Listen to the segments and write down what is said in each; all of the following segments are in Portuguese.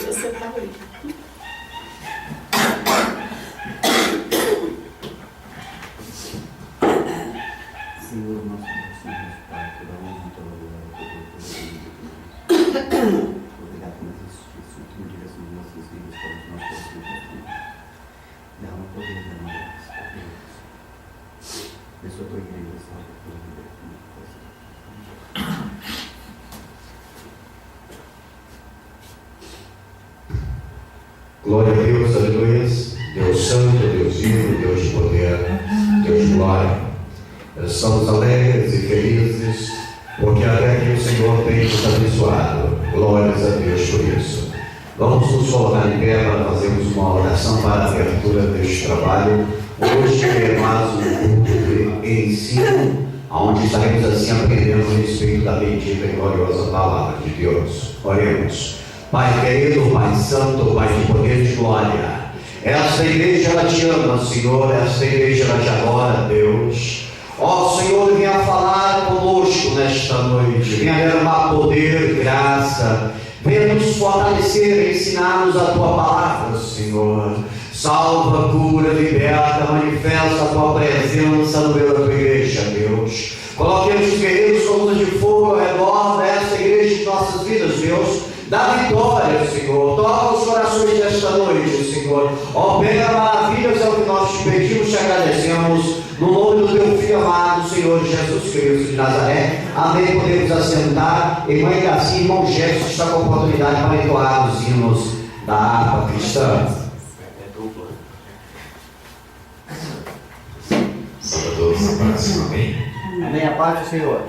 Você está aí. Senhor, nosso Deus, nosso Pai, toda honra e toda glória, toda obrigado por isso, que me direção de nossas vidas, para os nossos filhos. Derrama poder, derrama graça, para Deus. Abençoa a tua igreja, salva a tua vida. Glória a Deus, aleluia. Deus santo, Deus vivo, Deus de poder, Deus de glória. Estamos alegres e felizes, porque até que o Senhor tem nos abençoado. Glórias a Deus por isso. Vamos nos colocar em pé para fazermos uma oração para a abertura deste trabalho. Hoje é mais um culto de ensino, onde estaremos assim aprendendo a respeito da bendita e gloriosa palavra de Deus. Oremos. Pai querido, Pai santo, Pai de poder e de glória, esta igreja ela te ama, Senhor, esta igreja ela te adora, Deus. Ó Senhor, venha falar conosco nesta noite, venha derramar poder, graça, venha nos fortalecer, ensinar-nos a tua palavra, Senhor. Salva, cura, liberta, manifesta a tua presença no meio da tua igreja, Deus. Coloquemos os guerreiros como de fogo ao redor desta igreja de nossas vidas, Deus. Dá vitória, Senhor. Toca os corações desta noite, Senhor. Opera maravilhas, é o que nós te pedimos, te agradecemos. No nome do teu Filho amado, Senhor Jesus Cristo de Nazaré. Amém. Podemos assentar. Irmã Garcia e irmão Jefferson está com a oportunidade para entoar os hinos da harpa cristã. Salvador, paz, amém? Amém. A paz do Senhor.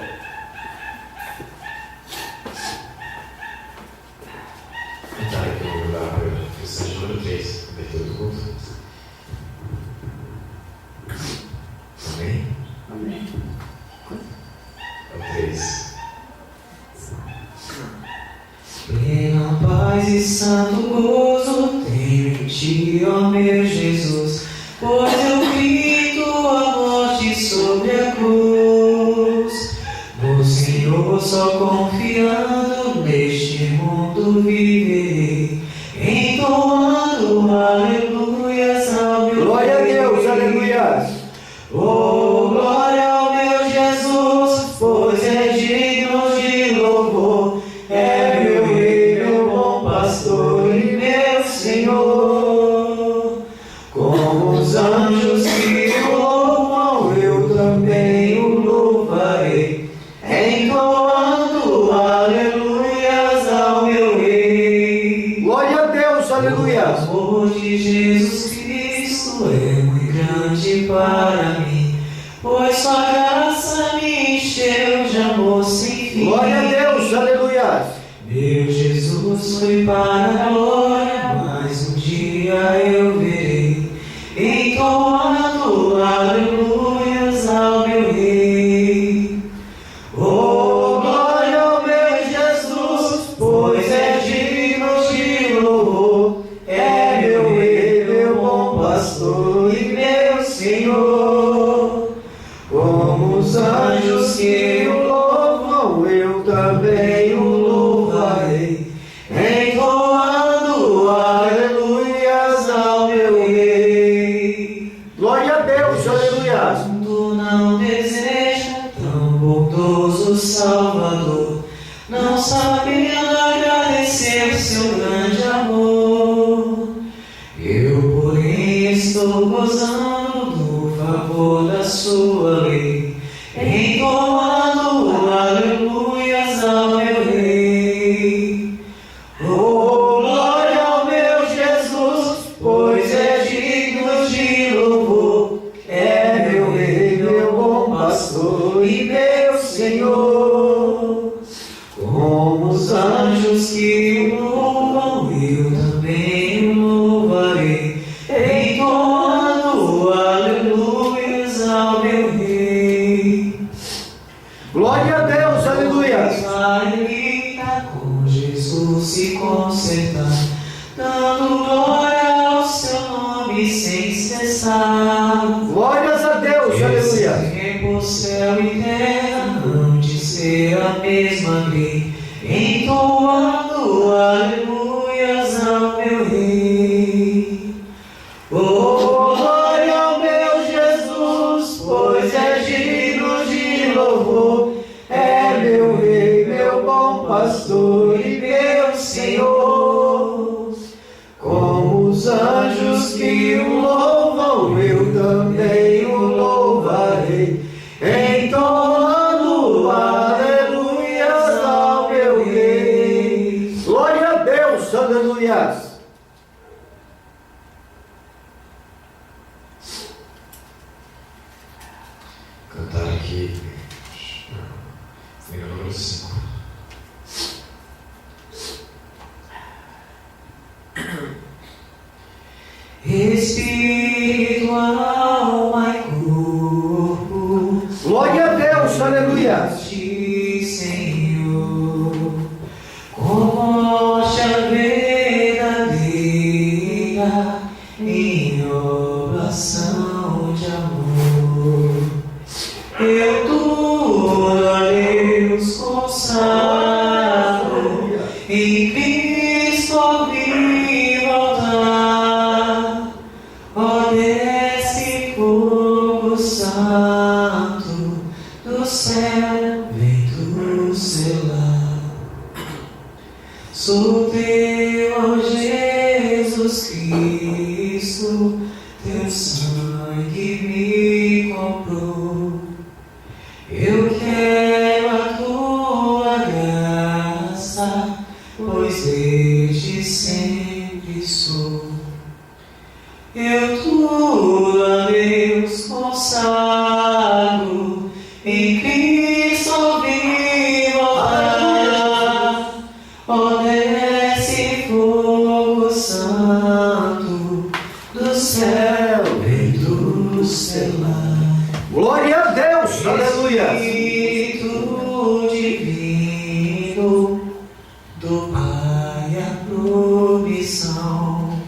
Cantar aqui no lugar para a lição de número 3, abertura do culto. Amém? Amém. É o 3. Plena paz e santo gozo tenho em ti, ó meu Jesus, pois eu vi tua morte sobre a cruz. No Senhor só confiando, neste mundo viverei, entoando aleluias ao meu Glória a Deus, Rei. aleluias. Oh, glória ao meu Jesus, pois é digno de louvor. É meu Rei, meu bom pastor e meu Senhor. Como os anjos que o louvam, eu também o louvarei, entoando aleluias ao meu Rei. Glória a Deus, O aleluias. amor de Jesus Cristo é muito grande para mim, pois sua graça me encheu de amor sem fim. Glória a Deus, aleluias. Meu Jesus foi para a glória, mas um dia eu verei, entoando aleluias ao meu Rei. Oh, glória ao meu Jesus, pois é digno de louvor. É meu Rei, meu bom pastor e meu Senhor. Como os anjos que o louvam, eu também o louvarei, entoando aleluias ao meu Rei. Glória a Deus, aleluias. O mundo não deseja tão bondoso Salvador, não sabendo agradecer seu grande amor. Eu, porém, estou gozando do favor da sua lei, entoando aleluias ao meu Rei. Oh, glória ao meu Jesus, pois é digno de louvor. É meu Rei, meu bom pastor e meu Senhor. Como os anjos que o louvam, eu também o louvarei, entoando aleluias ao meu Rei. Glória a Deus, aleluias. Israelita com Jesus se consertar, dando glória ao seu nome sem cessar. Glórias a Deus, aleluias. Que por céu e terra hão de ser a mesma lei, entoando aleluias aleluias. Cantar aqui, número 5. Espírito, alma e corpo, Glória a Deus, aleluia. Senhor, como rocha verdadeira em oração de amor. Eu tudo a Deus consagro, em Cristo vim voltar. Ó, desce fogo santo do céu, vem tu selar. Sou teu, ó Jesus Cristo, teu sangue me comprou. Eu quero a tua graça, pois desde sempre sou. Eu tudo a Deus consagro, em Cristo vim voltar. Ó, desce fogo santo do céu, vem tu selar. Glória a Deus, aleluia. Espírito divino do Pai a promissão,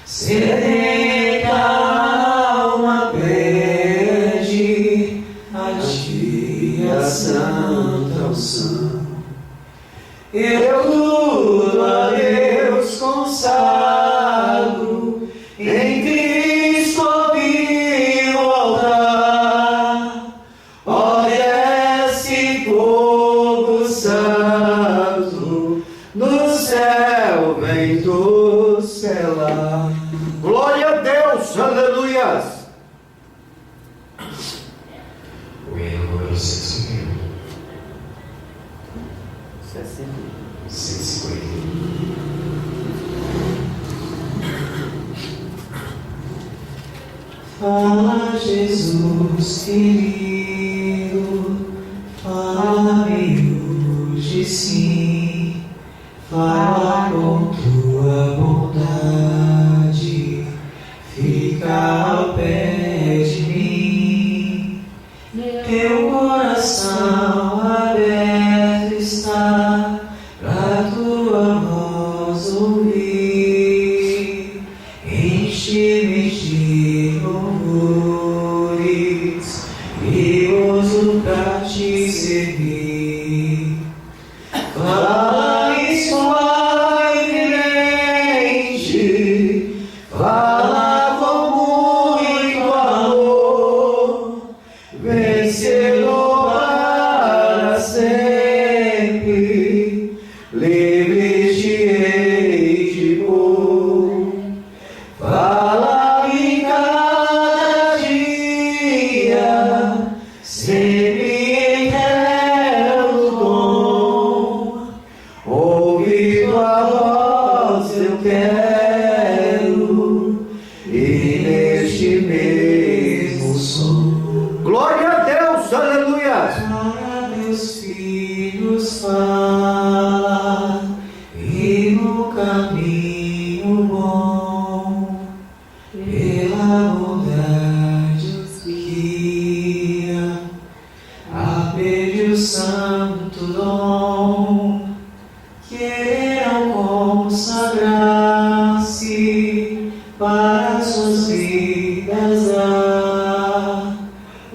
sedenta alma pede a ti a santa unção. Eu tudo a Deus consagro, em Cristo vim voltar. Ó, desce fogo santo, no céu vem tu selar. Glória a Deus, aleluia. O hino número 151. 151. Fala, Jesus querido, fala-me hoje sim, fala com tua bondade, fica ao pé de mim. Teu coração aberto está pra tua voz ouvir. Enche-me de louvores e gozo pra te servir. Fala suavemente, fala com muito amor, vencedor para sempre, livre te hei de pôr. Fala em cada dia, sempre em teu dom. Ouvir tua voz eu quero, e neste mesmo som. Glória a Deus, aleluia. Para meus filhos fala, e no caminho bom, pela bondade os guia, aprende o santo dom, queiram consagrar-se para suas vidas dar,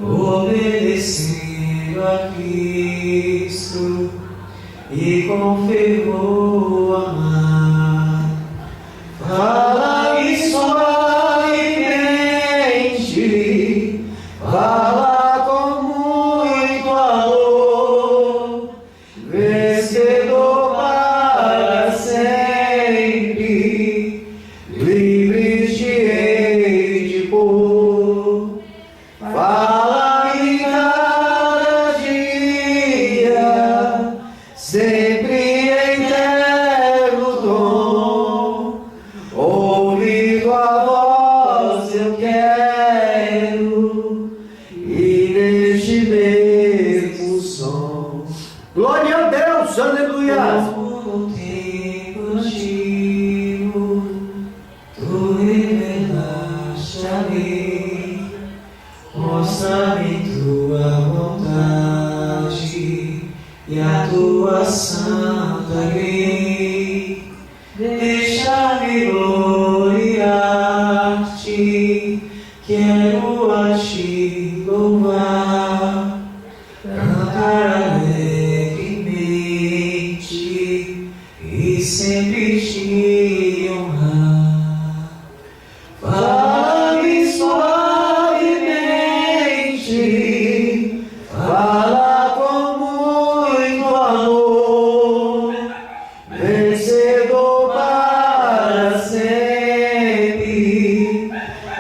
obedecendo a Cristo e com fervor amar. Fala-me suavemente, fala com muito amor, vencedor para sempre, livre te hei de deixa-me gloriar-te, quero a ti louvar, cantar alegremente e sempre te honrar. Fala-me suavemente, fala com muito amor, vencedor para sempre,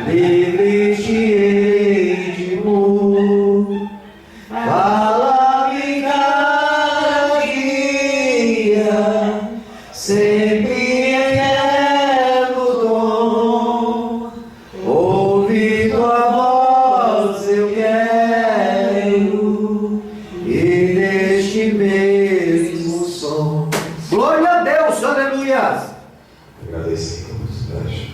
livre te hei de amor. Fala-me cada dia, sempre em eterno dom, ouvir tua voz eu quero, e neste mesmo som. Glória a Deus, aleluia! Agradecemos, Deus.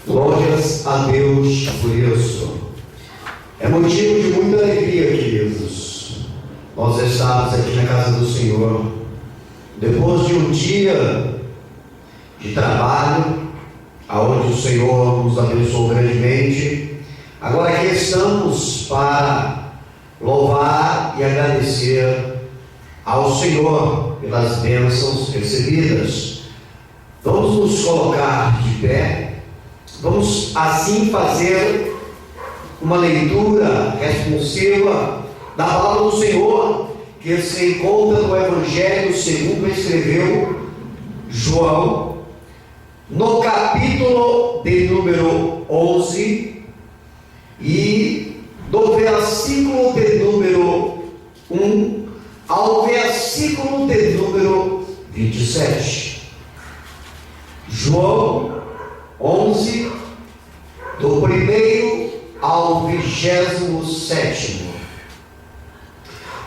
Glórias a Deus por isso. É motivo de muita alegria, queridos, nós estamos aqui na casa do Senhor, depois de um dia de trabalho, aonde o Senhor nos abençoou grandemente. Agora aqui estamos para louvar e agradecer ao Senhor pelas bênçãos recebidas. Vamos nos colocar de pé, vamos assim fazer uma leitura responsiva da palavra do Senhor, que se encontra no Evangelho segundo escreveu João, no capítulo de número 11 e do versículo de número 1 ao versículo de número 27. João 11, do 1º ao 27º.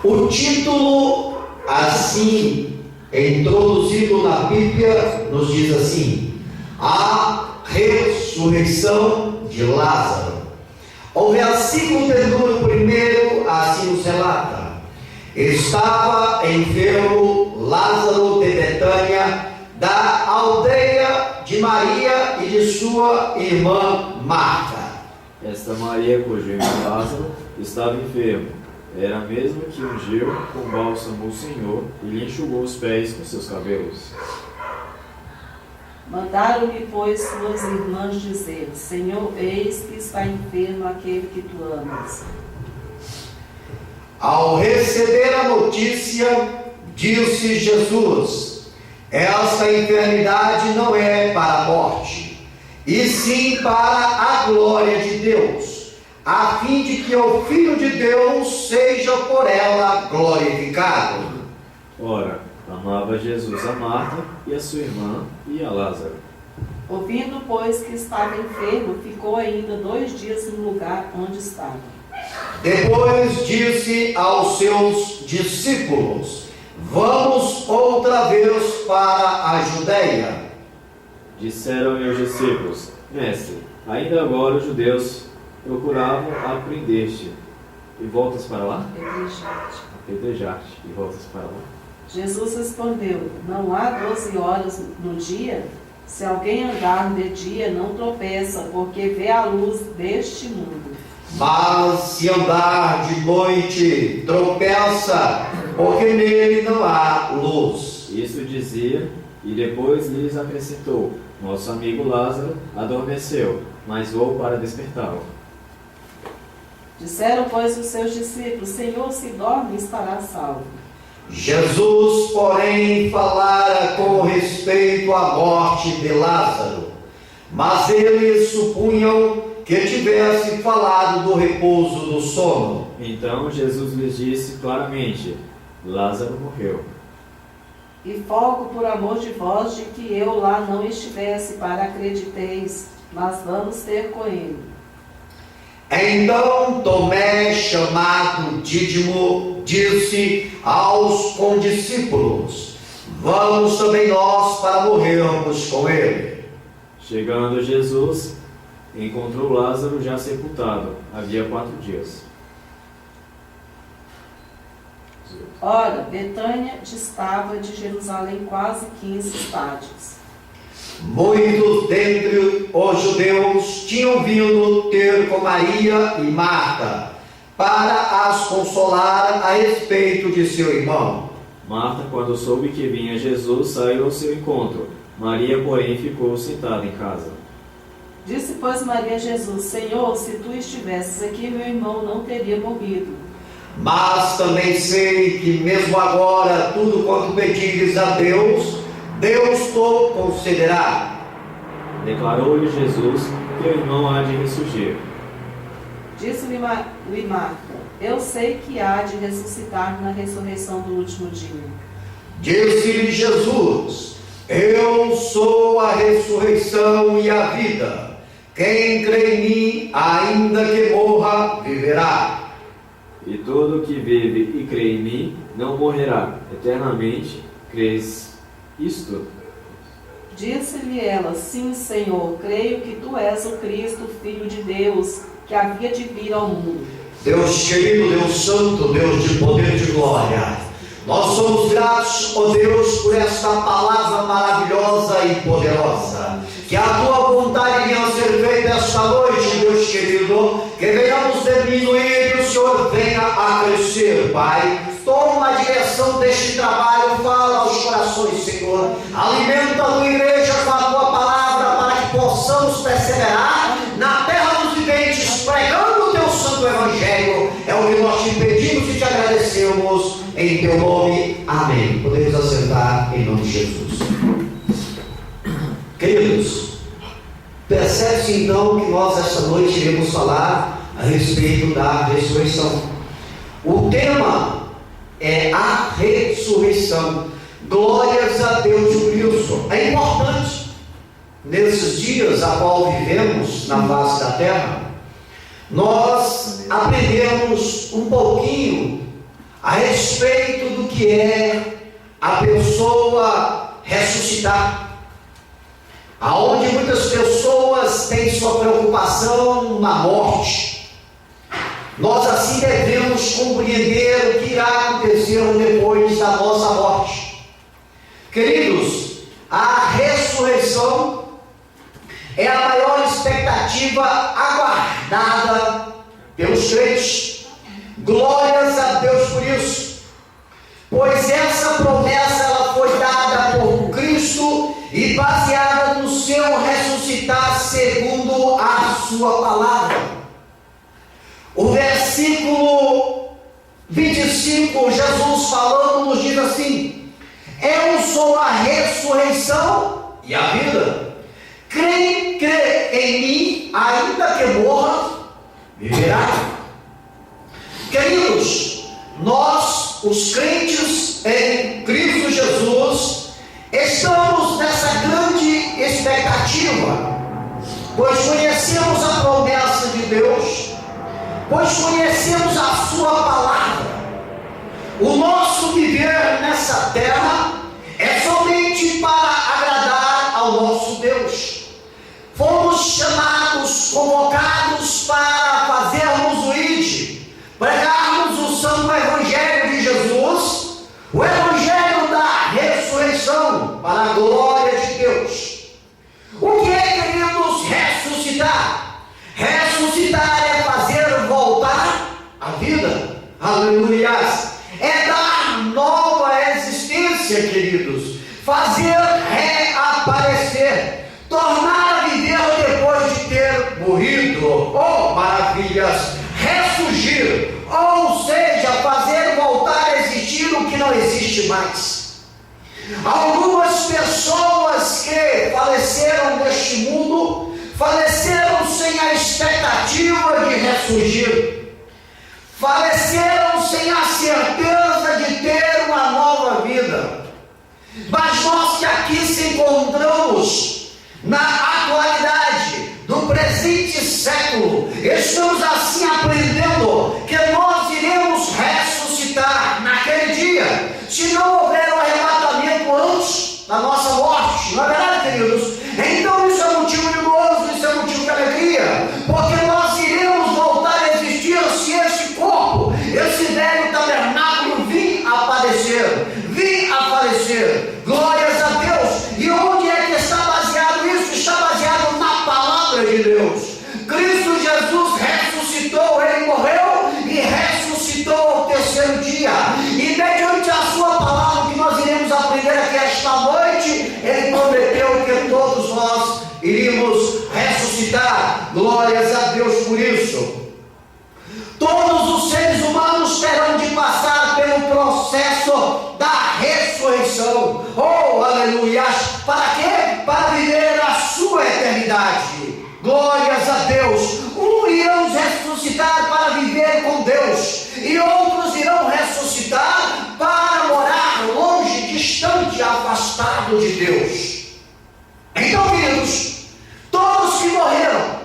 O título, assim introduzido na Bíblia, nos diz assim: a ressurreição de Lázaro. O versículo de número 1 assim nos relata: estava enfermo Lázaro de Betânia, da aldeia de Maria e de sua irmã Marta. Esta Maria, cujo irmão Lázaro estava enfermo, era a mesma que ungiu com bálsamo o Senhor e lhe enxugou os pés com seus cabelos. Mandaram-lhe, pois, suas irmãs dizer: Senhor, eis que está enfermo aquele que tu amas. Ao receber a notícia, disse Jesus: esta enfermidade não é para a morte, e sim para a glória de Deus, a fim de que o Filho de Deus seja por ela glorificado. Ora, amava Jesus a Marta e a sua irmã e a Lázaro. Ouvindo, pois, que estava enfermo, ficou ainda 2 dias no lugar onde estava. Depois disse aos seus discípulos: vamos outra vez para a Judeia. Disseram-lhe os discípulos: Mestre, ainda agora os judeus procuravam aprender-te, e voltas para lá? Apedrejar-te, e voltas para lá? Jesus respondeu: Não há 12 horas no dia? Se alguém andar de dia, não tropeça, porque vê a luz deste mundo. Mas se andar de noite, tropeça, porque nele não há luz. Isso dizia, e depois lhes acrescentou: Nosso amigo Lázaro adormeceu, mas vou para despertá-lo. Disseram, pois, os seus discípulos: Senhor, se dorme, estará salvo. Jesus, porém, falara com respeito à morte de Lázaro, mas eles supunham que tivesse falado do repouso do sono. Então Jesus lhes disse claramente: Lázaro morreu. E folgo por amor de vós de que eu lá não estivesse, para acrediteis, mas vamos ter com ele. Então Tomé, chamado Dídimo, disse aos condiscípulos: vamos também nós para morrermos com ele. Chegando Jesus, encontrou Lázaro já sepultado, havia 4 dias. Ora, Betânia distava de Jerusalém quase 15 estádios. Muitos dentre os judeus tinham vindo ter com Maria e Marta para as consolar a respeito de seu irmão. Marta, quando soube que vinha Jesus, saiu ao seu encontro. Maria, porém, ficou sentada em casa. Disse, pois, Maria a Jesus: Senhor, se tu estivesses aqui, meu irmão não teria morrido. Mas também sei que mesmo agora, tudo quanto pedires a Deus, Deus te concederá. Declarou-lhe Jesus que o irmão há de ressurgir. Disse-lhe Marta: Eu sei que há de ressuscitar na ressurreição do último dia. Disse-lhe Jesus: Eu sou a ressurreição e a vida. Quem crê em mim, ainda que morra, viverá. E todo o que vive e crê em mim não morrerá eternamente. Crês isto? Disse-lhe ela: Sim, Senhor, creio que tu és o Cristo, Filho de Deus, que havia de vir ao mundo. Deus querido, Deus santo, Deus de poder e de glória, nós somos gratos, ó Deus, por esta palavra maravilhosa e poderosa. Que a tua vontade venha a ser feita esta noite, Deus querido, que venhamos diminuir e o Senhor venha a crescer, Pai. Toma a direção deste trabalho, fala aos corações, Senhor. Alimenta a tua igreja com a tua palavra para que possamos perseverar na terra dos viventes, pregando o teu santo evangelho. É o que nós te pedimos e te agradecemos em teu nome. Amém. Podemos assentar em nome de Jesus. Queridos, percebe-se então que nós esta noite iremos falar a respeito da ressurreição. O tema é a ressurreição. Glórias a Deus por isso. É importante, nesses dias a qual vivemos na face da terra, nós aprendemos um pouquinho a respeito do que é a pessoa ressuscitar. Aonde muitas pessoas têm sua preocupação na morte, nós assim devemos compreender o que irá acontecer depois da nossa morte. Queridos, a ressurreição é a maior expectativa aguardada pelos crentes. Glórias a Deus por isso, pois essa promessa ela foi dada por Cristo e baseada no seu ressuscitar segundo a sua palavra. O versículo 25, Jesus falando nos diz assim: Eu sou a ressurreição e a vida. Quem crê em mim, ainda que morra, viverá. Queridos, nós, os crentes em Cristo Jesus, estamos nessa grande expectativa, pois conhecemos a promessa de Deus, pois conhecemos a sua palavra. O nosso viver nessa terra é somente para agradar ao nosso Deus. Fomos chamados, convocados para fazermos o ID, pregarmos o santo evangelho de Jesus, o evangelho da ressurreição, para a glória de Deus. O que é, queridos, ressuscitar? Ressuscitar é fazer voltar a vida. Aleluias. É dar nova existência, queridos. Fazer reaparecer. Tornar a viver depois de ter morrido. Oh, maravilhas. Ressurgir. Ou seja, fazer voltar a existir o que não existe mais. Algumas pessoas que faleceram neste mundo faleceram sem a expectativa de ressurgir, faleceram sem a certeza de ter uma nova vida. Mas nós que aqui se encontramos na atualidade do presente século, estamos assim aprendendo que nós iremos ressuscitar naquele dia, se não houver um arrebatamento antes da nossa morte. Não é verdade, queridos? Então isso é motivo de gozo, isso é motivo de alegria, porque nós iremos voltar a existir se esse corpo, esse velho tabernáculo vir E onde é que está baseado isso? Está baseado na palavra de Deus. Cristo Jesus ressuscitou, Ele morreu e ressuscitou ao terceiro dia. E mediante a sua palavra, que nós iremos aprender aqui esta noite, Ele prometeu que todos nós iríamos ressuscitar. Glórias a Deus por isso. Todos os seres humanos terão de passar pelo processo da ressurreição. Oh, aleluia! Para quê? Para viver a sua eternidade. Glórias a Deus. Irão ressuscitar para viver com Deus, e outros irão ressuscitar para morar longe, distante, afastado de Deus. Então, queridos, todos que morreram,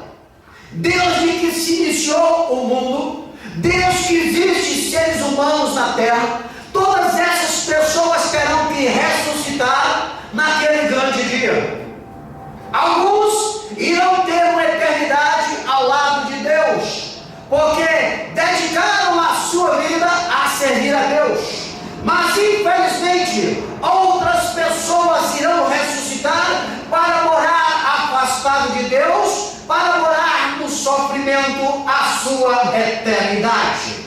desde que se iniciou o mundo, desde que existem seres humanos na terra, todas essas pessoas terão que ressuscitar naquele grande dia. Alguns irão ter uma eternidade ao lado de Deus, porque dedicaram a sua vida a servir a Deus. Mas infelizmente outras pessoas irão ressuscitar para morar afastado de Deus, para morar no sofrimento a sua eternidade.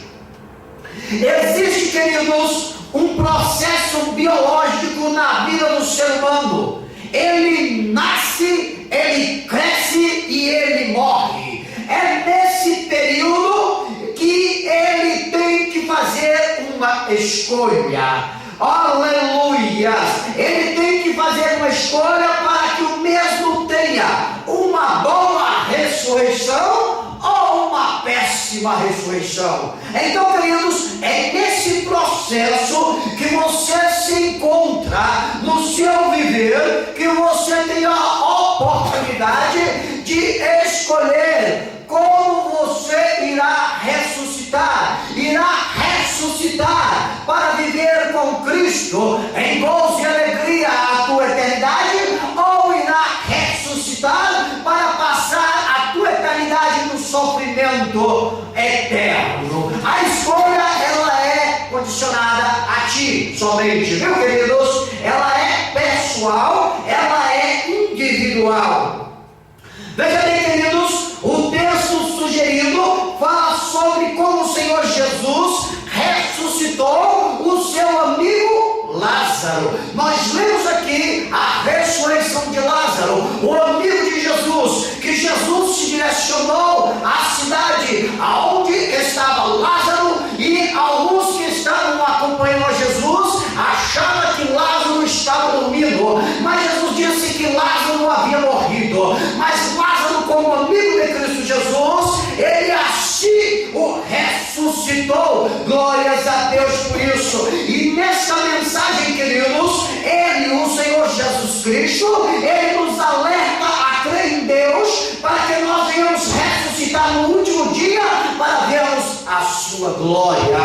Existe, queridos, um processo biológico na vida do ser humano. Ele nasce, ele cresce e ele morre. É nesse período que ele tem que fazer uma escolha. Aleluia! Ele tem que fazer uma escolha para que o mesmo tenha uma boa ressurreição ou uma péssima ressurreição. Então, queridos, é nesse processo que você se encontra no seu viver, que você tem a oportunidade de escolher como você irá ressuscitar. Irá ressuscitar para viver com Cristo em gozo e alegria a tua eternidade, ou irá ressuscitar para passar a tua eternidade no sofrimento eterno. A escolha, ela é condicionada a ti somente, viu, queridos? Ela é pessoal, ela é individual. Veja bem, queridos, o texto sugerido fala sobre como o Senhor Jesus ressuscitou o seu amigo Lázaro. Nós lemos aqui a ressurreição de Lázaro, o amigo de Jesus, que Jesus se direcionou à cidade aonde estava Lázaro, e alguns que estavam acompanhando a Jesus achavam que Lázaro estava dormindo, mas Jesus disse que Lázaro não havia morrido. Mas Lázaro, como amigo de Cristo Jesus, ele assim o ressuscitou. Glórias a Deus por isso. E nessa mensagem, queridos, ele, o Senhor Jesus Cristo, ele nos alerta a crer em Deus, para que nós venhamos ressuscitar no último dia, para vermos a sua glória.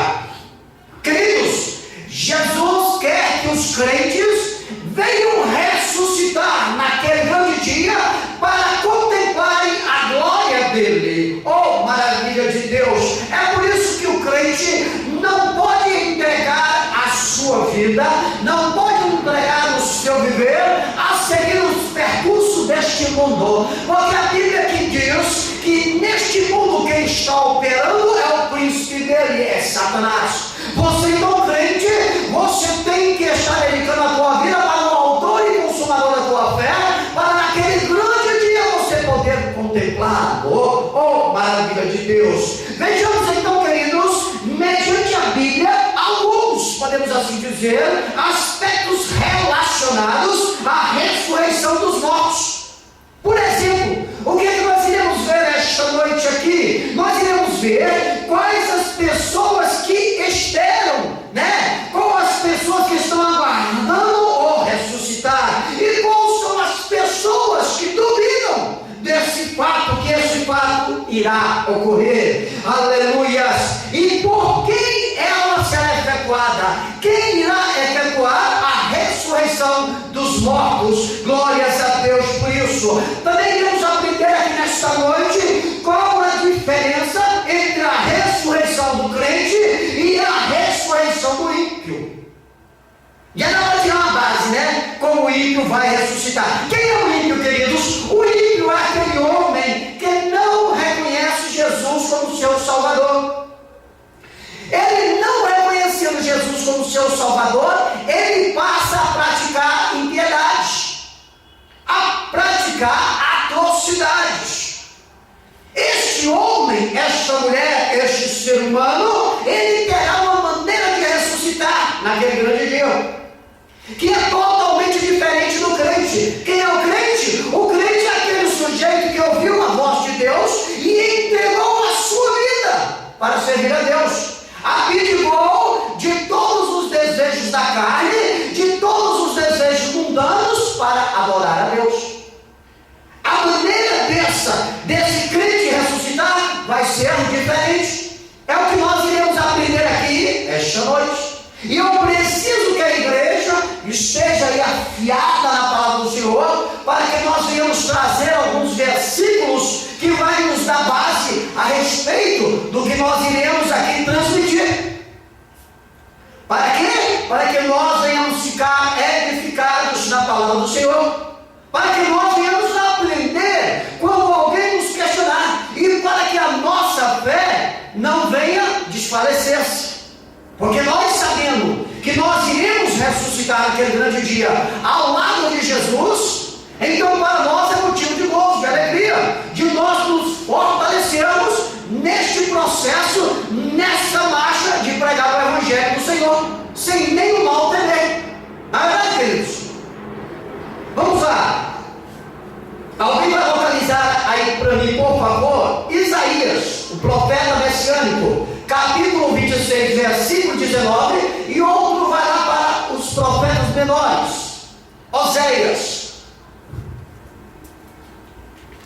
Queridos, Jesus quer que os crentes venham ressuscitar naquele grande dia para contemplarem a glória dele. Oh, maravilha de Deus! É por isso que o crente não pode entregar a sua vida, não pode entregar o seu viver a seguir os percursos deste mundo, porque a Bíblia aqui diz que neste mundo quem está operando é o príncipe dele, é Satanás. Você, então, crente, você tem que estar dedicando a tua vida para o autor e consumador da tua fé, para naquele grande dia você poder contemplar. Oh, maravilha de Deus! Vejamos então, queridos, mediante a Bíblia, alguns, podemos assim dizer, aspectos relacionados à ressurreição dos mortos. Por exemplo, o que é que nós iremos ver esta noite aqui? Nós iremos ver quais as pessoas que esperam, né? Quais as pessoas que estão aguardando o ressuscitar, e quais são as pessoas que duvidam desse fato, que esse fato irá ocorrer. Aleluias! E por quem ela será efetuada? Quem irá efetuar a ressurreição dos mortos? Glórias a Deus por isso. Também iremos aprender aqui nesta noite qual a diferença entre a ressurreição do crente e a ressurreição do ímpio. E ela vai tirar uma base, né? Como o ímpio vai ressuscitar. Quem é o ímpio, queridos? O ímpio é aquele homem que não reconhece Jesus como seu Salvador. Ele não reconhecendo Jesus como seu Salvador, ele passa a praticar impiedade, a praticar atrocidades. Este homem, esta mulher, este ser humano, ele terá uma maneira de ressuscitar naquele grande dia, que é totalmente diferente do crente. Quem é o crente? O crente é aquele sujeito que ouviu a voz de Deus e entregou a sua vida para servir a Deus. Abdicou de todos os desejos da carne, de todos os desejos mundanos para adorar a Deus. A maneira desse crente ressuscitar vai ser diferente. É o que nós iremos aprender aqui esta noite. E eu preciso que a igreja esteja aí afiada na palavra do Senhor, para que nós venhamos trazer alguns versículos que vai nos dar base a respeito do que nós iremos aqui transmitir. Para quê? Para que nós venhamos ficar edificados na palavra do Senhor, para que nós venhamos aprender quando alguém nos questionar, e para que a nossa fé não venha desfalecer-se. Porque nós sabemos que nós iremos ressuscitar naquele grande dia ao lado de Jesus, então para nós é motivo de gozo, de alegria, de nós nos fortalecermos neste processo, nessa marcha de pregar o Evangelho do Senhor, sem nenhum mal temer. Na verdade, queridos, vamos lá. Alguém vai localizar aí para mim, por favor, Isaías, o profeta messiânico, capítulo 26, versículo 19, e outro vai lá para os profetas menores. Oséias.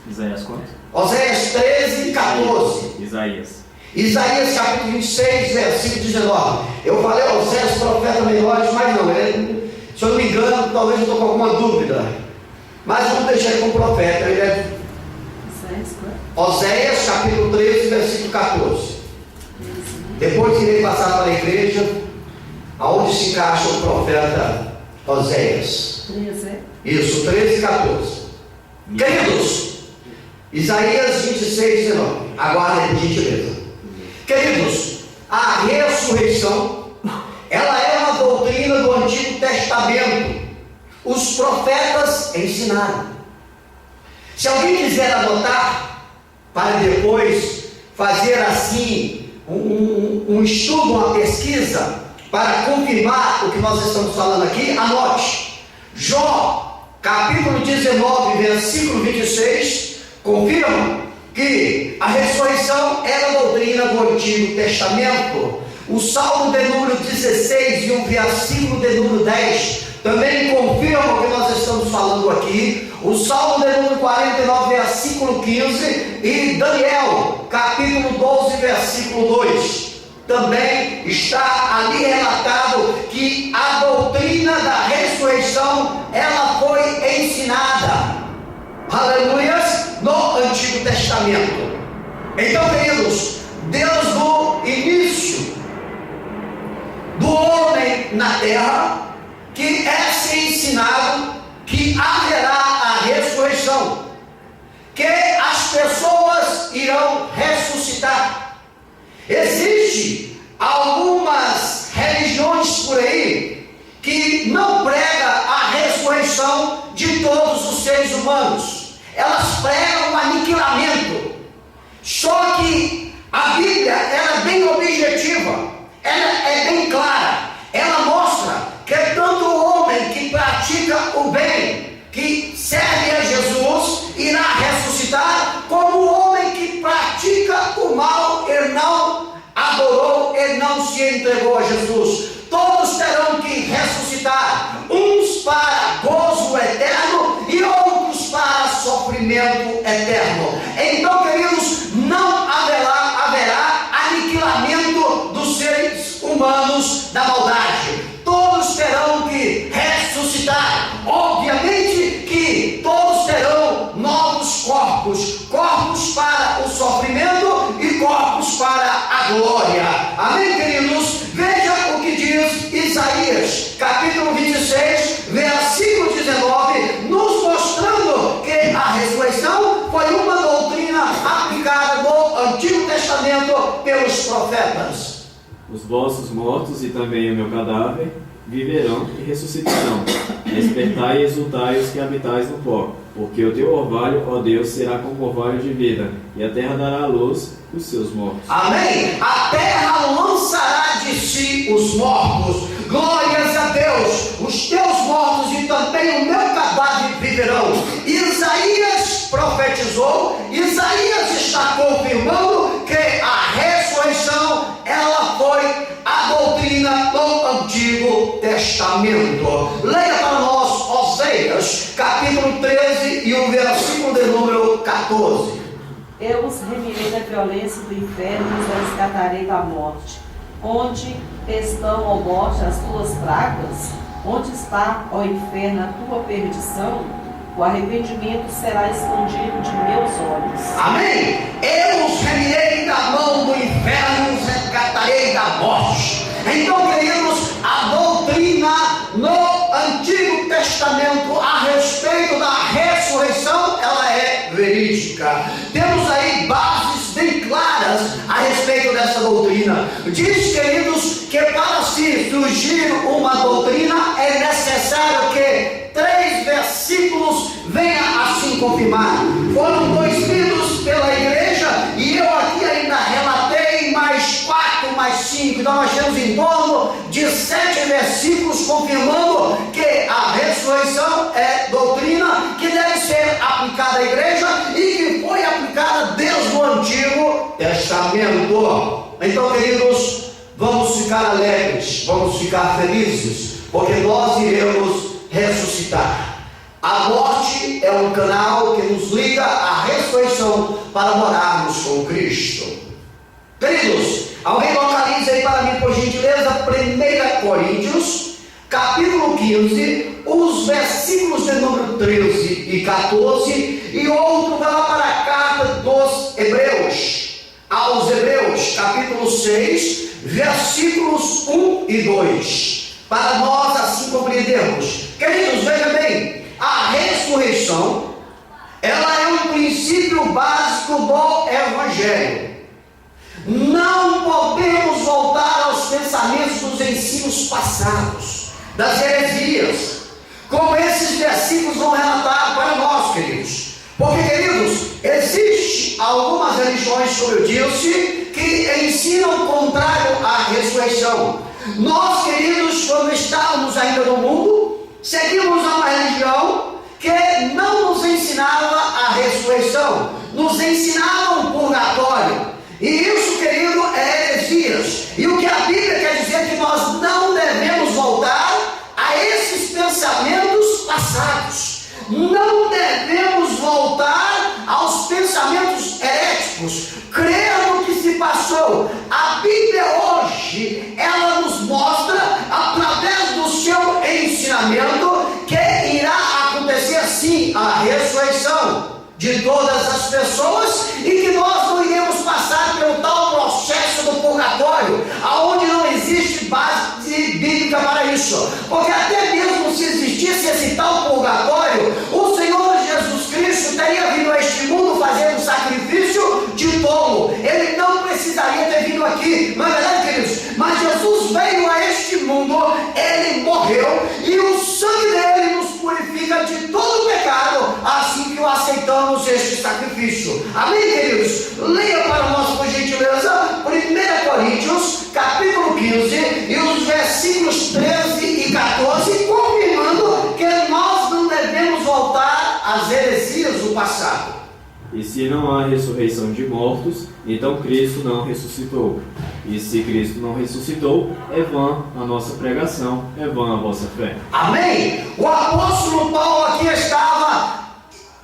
Isaías quanto? Oséias 13, 14. Isaías capítulo 26, versículo 19. Eu falei Oséias, profeta menores, mas não, se eu não me engano, talvez eu estou com alguma dúvida. Mas vamos deixar ele como profeta. Ele é Oséias capítulo 13, versículo 14. Depois irei passar para a igreja aonde se encaixa o profeta Oséias. 13. Isso, 13 e 14. Queridos, Isaías 26, 19. Aguardem, por gentileza. Queridos, a ressurreição, ela é uma doutrina do Antigo Testamento. Os profetas ensinaram. Se alguém quiser anotar, para depois fazer assim um estudo, uma pesquisa, para confirmar o que nós estamos falando aqui, anote. Jó, capítulo 19, versículo 26, confirma que a ressurreição era a doutrina do Antigo Testamento. O Salmo de número 16 e o versículo de número 10 também confirma o que nós estamos falando aqui. O Salmo de número 49, versículo 15, e Daniel, capítulo 12, versículo 2. Também está ali relatado que a doutrina da ressurreição, ela foi ensinada, aleluias, no Antigo Testamento. Então, queridos, Deus no início do homem na terra, que é se ensinado que haverá a ressurreição, que as pessoas irão ressuscitar. Existem algumas religiões por aí que não pregam a ressurreição de todos os seres humanos. Elas pregam o aniquilamento. Só que a Bíblia ela é bem objetiva, ela é bem clara. Ela mostra que tanto o homem que pratica o bem, que serve a Jesus, irá ressuscitar, como o homem que pratica o mal, ele não adorou, ele não se entregou a Jesus. Todos terão que ressuscitar, uns para gozo eterno e outros para sofrimento eterno. Então, queridos, não haverá aniquilamento dos seres humanos da maldade. Todos terão que ressuscitar. Obviamente que todos terão novos corpos, corpos para o sofrimento e corpos para a glória. Amém, queridos? Veja o que diz Isaías, capítulo 26, versículo 19 profetas. Os vossos mortos e também o meu cadáver viverão e ressuscitarão. Despertai e exultai os que habitais no pó, porque o teu orvalho, ó Deus, será como orvalho de vida, e a terra dará à luz os seus mortos. Amém? A terra lançará de si os mortos. Glórias a Deus. Os teus mortos e também o meu cadáver viverão. Isaías profetizou. Isaías está confirmando que a ressurreição, ela foi a doutrina do Antigo Testamento. Leia para nós Oséias, capítulo 13 e o versículo de número 14. Eu os remirei da violência do inferno e os resgatarei da morte. Onde estão, ó morte, as tuas pragas? Onde está, ó inferno, a tua perdição? O arrependimento será escondido de meus olhos. Amém? Eu os remirei da mão do inferno e os resgatarei da morte. Então, queridos, a doutrina no Antigo Testamento a respeito da ressurreição, ela é verídica. Temos aí bases bem claras a respeito dessa doutrina. Diz, queridos, que para se surgir uma doutrina é necessário que 3 versículos venham assim confirmar. Foram 2 lidos pela igreja e eu aqui ainda relatei mais 4, mais 5. Então nós temos em torno de 7 versículos confirmando que a ressurreição é doutrina que deve ser aplicada à igreja e que foi aplicada desde o Antigo Testamento. Então, queridos, vamos ficar alegres, vamos ficar felizes, porque nós iremos ressuscitar. A morte é um canal que nos liga à ressurreição para morarmos com Cristo. Queridos, alguém localiza aí para mim, por gentileza, 1 Coríntios, capítulo 15, os versículos de número 13 e 14, e outro vai lá para a carta dos Hebreus, aos Hebreus, capítulo 6, versículos 1 e 2, para nós assim compreendermos. Queridos, veja bem, a ressurreição, ela é um princípio básico do Evangelho. Não podemos voltar aos pensamentos dos ensinos passados, das heresias, como esses versículos vão relatar para nós, queridos. Porque, queridos, existem algumas religiões, como eu disse, que ensinam contrário à ressurreição. Nós, queridos, quando estávamos ainda no mundo, seguimos uma religião que não nos ensinava a ressurreição, nos ensinava um purgatório. E isso, querido, é heresias. E o que a Bíblia quer dizer é que nós não devemos voltar a esses pensamentos passados. Não devemos voltar aos pensamentos heréticos, crer no que se passou. A Bíblia hoje, ela nos mostra, através do seu ensinamento, que irá acontecer sim a ressurreição de todas as pessoas e que nós não iremos passar pelo tal processo do purgatório, aonde não existe base bíblica para isso. Porque até mesmo se existisse esse tal purgatório, o Senhor Jesus Cristo teria vindo a este mundo fazendo um sacrifício de tolo. Ele não precisaria ter vindo aqui, não é verdade, queridos? Mas Jesus veio a este mundo, ele morreu e o sangue dele nos purifica de todo pecado, assim que o aceitamos este sacrifício. Amém, queridos? Leia para nós, por gentileza, 1 Coríntios, capítulo 15, e os versículos 13 e 14, confirmando que nós não devemos voltar às heresias do passado. E se não há ressurreição de mortos, então Cristo não ressuscitou. E se Cristo não ressuscitou, é vã a nossa pregação, é vã a vossa fé. Amém? O apóstolo Paulo aqui estava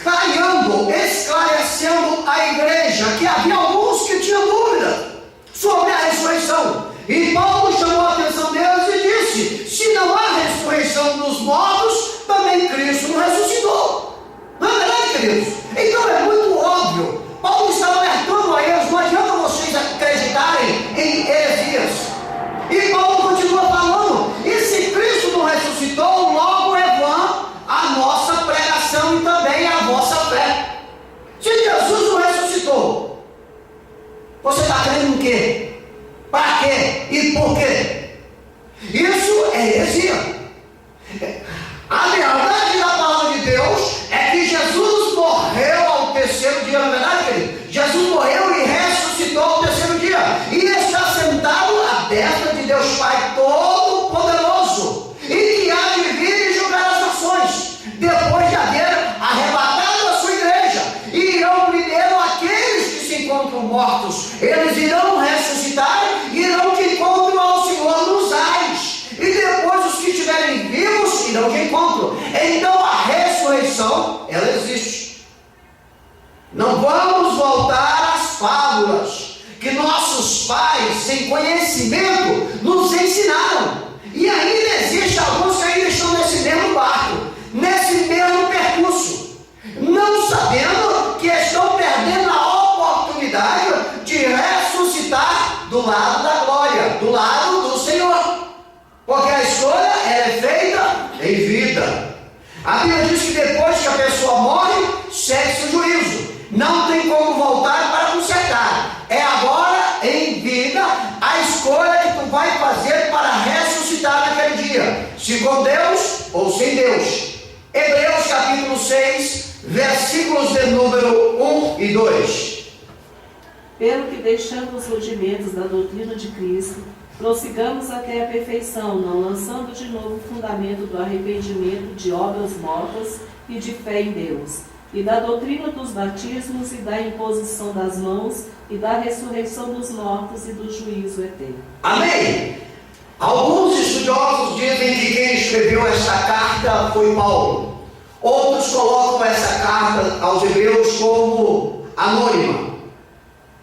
clareando, esclarecendo a igreja, que havia alguns que tinham dúvida sobre a ressurreição. E Paulo chamou a atenção deles e disse: se não há ressurreição dos mortos, também Cristo não ressuscitou. Não é verdade, queridos? Então é muito óbvio. Paulo está alertando a eles: não adianta vocês acreditarem em heresias. E Paulo continua falando: e se Cristo não ressuscitou, logo é vã a nossa pregação e também a vossa fé. Se Jesus não ressuscitou, você está crendo em quê? Para ressurreição, ela existe. Não vamos voltar às fábulas que nossos pais, sem conhecimento, nos ensinaram. E ainda existe alguns que ainda estão nesse mesmo barco, nesse mesmo percurso, não sabendo que estão perdendo a oportunidade de ressuscitar do lado da glória, do lado do Senhor. Porque a escolha é feita em vida. A Bíblia diz que depois que a pessoa morre, segue-se o juízo. Não tem como voltar para consertar. É agora, em vida, a escolha que tu vai fazer para ressuscitar naquele dia. Se com Deus ou sem Deus. Hebreus capítulo 6, versículos de número 1 e 2. Pelo que, deixando os rudimentos da doutrina de Cristo, prossigamos até a perfeição, não lançando de novo o fundamento do arrependimento de obras mortas e de fé em Deus, e da doutrina dos batismos e da imposição das mãos e da ressurreição dos mortos e do juízo eterno. Amém? Alguns estudiosos dizem que quem escreveu esta carta foi Paulo. Outros colocam essa carta aos hebreus como anônima,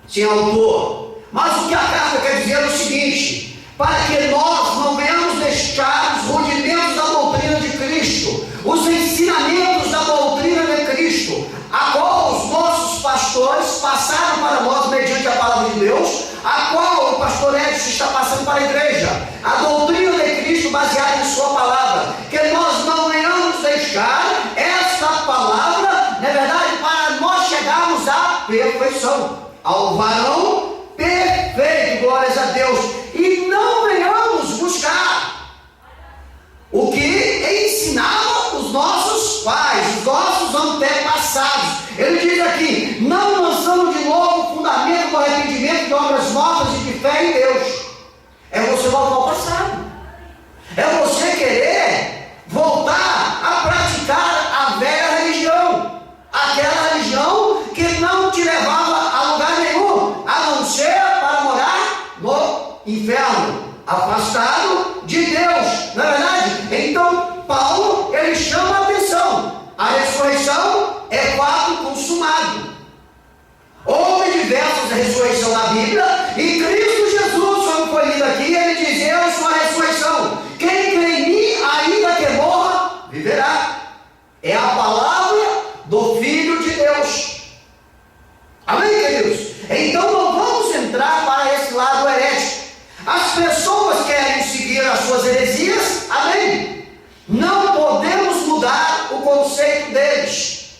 sem autor. Mas o que a carta quer dizer é o seguinte: para que nós não venhamos deixar os rudimentos da doutrina de Cristo, os ensinamentos da doutrina de Cristo, a qual os nossos pastores passaram para nós mediante a palavra de Deus, a qual o pastor Edson está passando para a igreja, a doutrina de Cristo baseada em sua palavra, que nós não venhamos deixar esta palavra, na verdade, para nós chegarmos à perfeição, ao varão perfeito, glórias a Deus, e não venhamos buscar o que ensinava os nossos pais, os nossos antepassados. Ele diz aqui: não lançando de novo o fundamento do arrependimento de obras mortas e de fé em Deus. É você voltar ao passado, é você querer voltar a praticar a velha religião, aquela religião que não te levava a lugar nenhum, a não ser para morar no inferno, afastado de Deus, não é verdade? Então Paulo, ele chama a atenção: a ressurreição é fato consumado. Houve diversas ressurreições na Bíblia, e Cristo Jesus, como foi lido aqui, ele diz: eu sou a ressurreição, quem crê em mim, ainda que morra, viverá. É a palavra do Filho de Deus. Amém, queridos? Então não vamos entrar para esse lado herético. As pessoas querem seguir as suas heresias, amém? Não podemos mudar o conceito deles.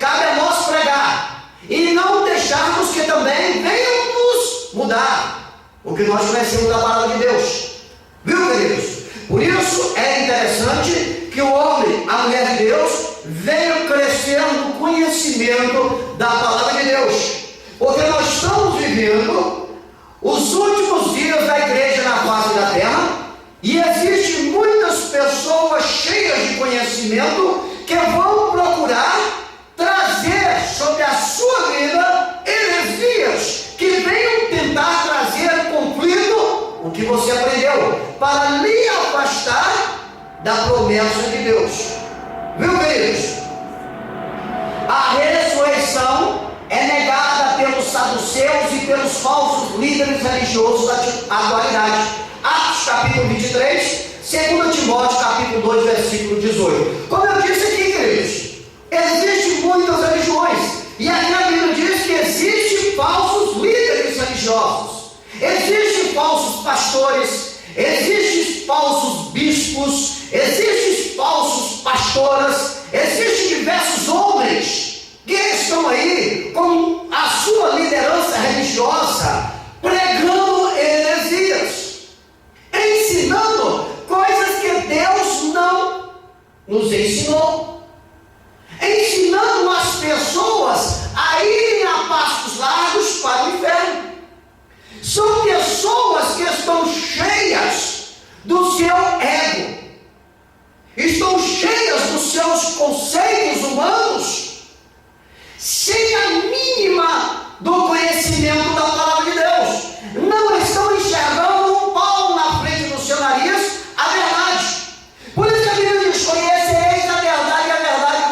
Cabe a nós pregar e não deixarmos que também venham nos mudar o que nós conhecemos da palavra de Deus. Viu, queridos? Por isso é interessante que o homem, a mulher de Deus, venham crescer no conhecimento da palavra de Deus. Porque nós estamos vivendo os últimos dias da igreja na face da terra, e existem muitas pessoas cheias de conhecimento que vão procurar trazer sobre a sua vida heresias que venham tentar trazer conflito, o que você aprendeu, para lhe afastar da promessa de Deus. Viu, queridos? A ressurreição é negada pelos saduceus e pelos falsos líderes religiosos da atualidade. Atos capítulo 23, 2 Timóteo capítulo 2, versículo 18. Como eu disse aqui, queridos, existem muitas religiões, e aqui a Bíblia diz que existem falsos líderes religiosos, existem falsos pastores, existem falsos bispos, existem falsos pastoras, existem diversos homens que estão aí com a sua liderança religiosa, pregando heresias, ensinando coisas que Deus não nos ensinou, ensinando as pessoas a irem a passos largos para o inferno. São pessoas que estão cheias do seu ego, estão cheias dos seus conceitos humanos, sem a mínima do conhecimento da palavra de Deus. Não estão enxergando um pau na frente do seu nariz a verdade. Por isso que a Bíblia diz: conhecereis a verdade, e a verdade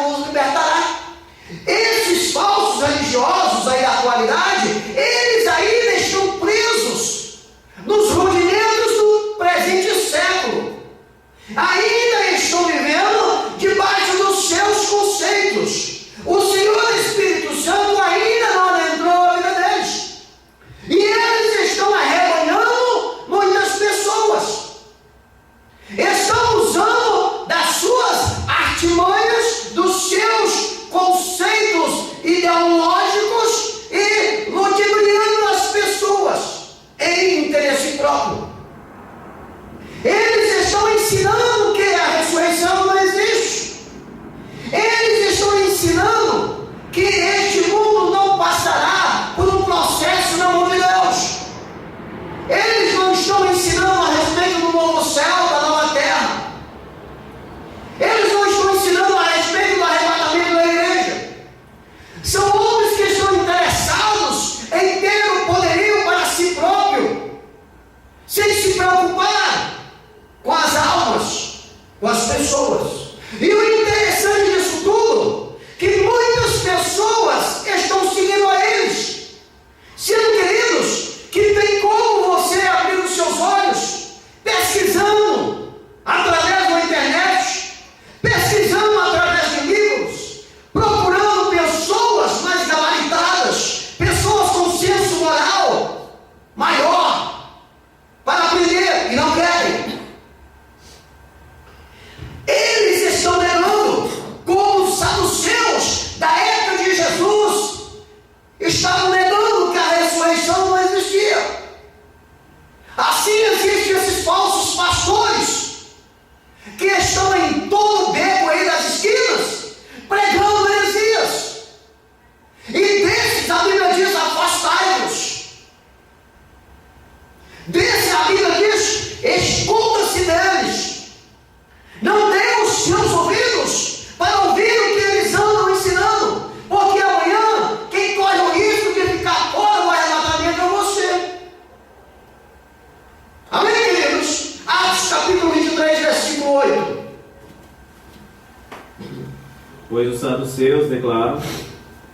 Pois os saduceus declaram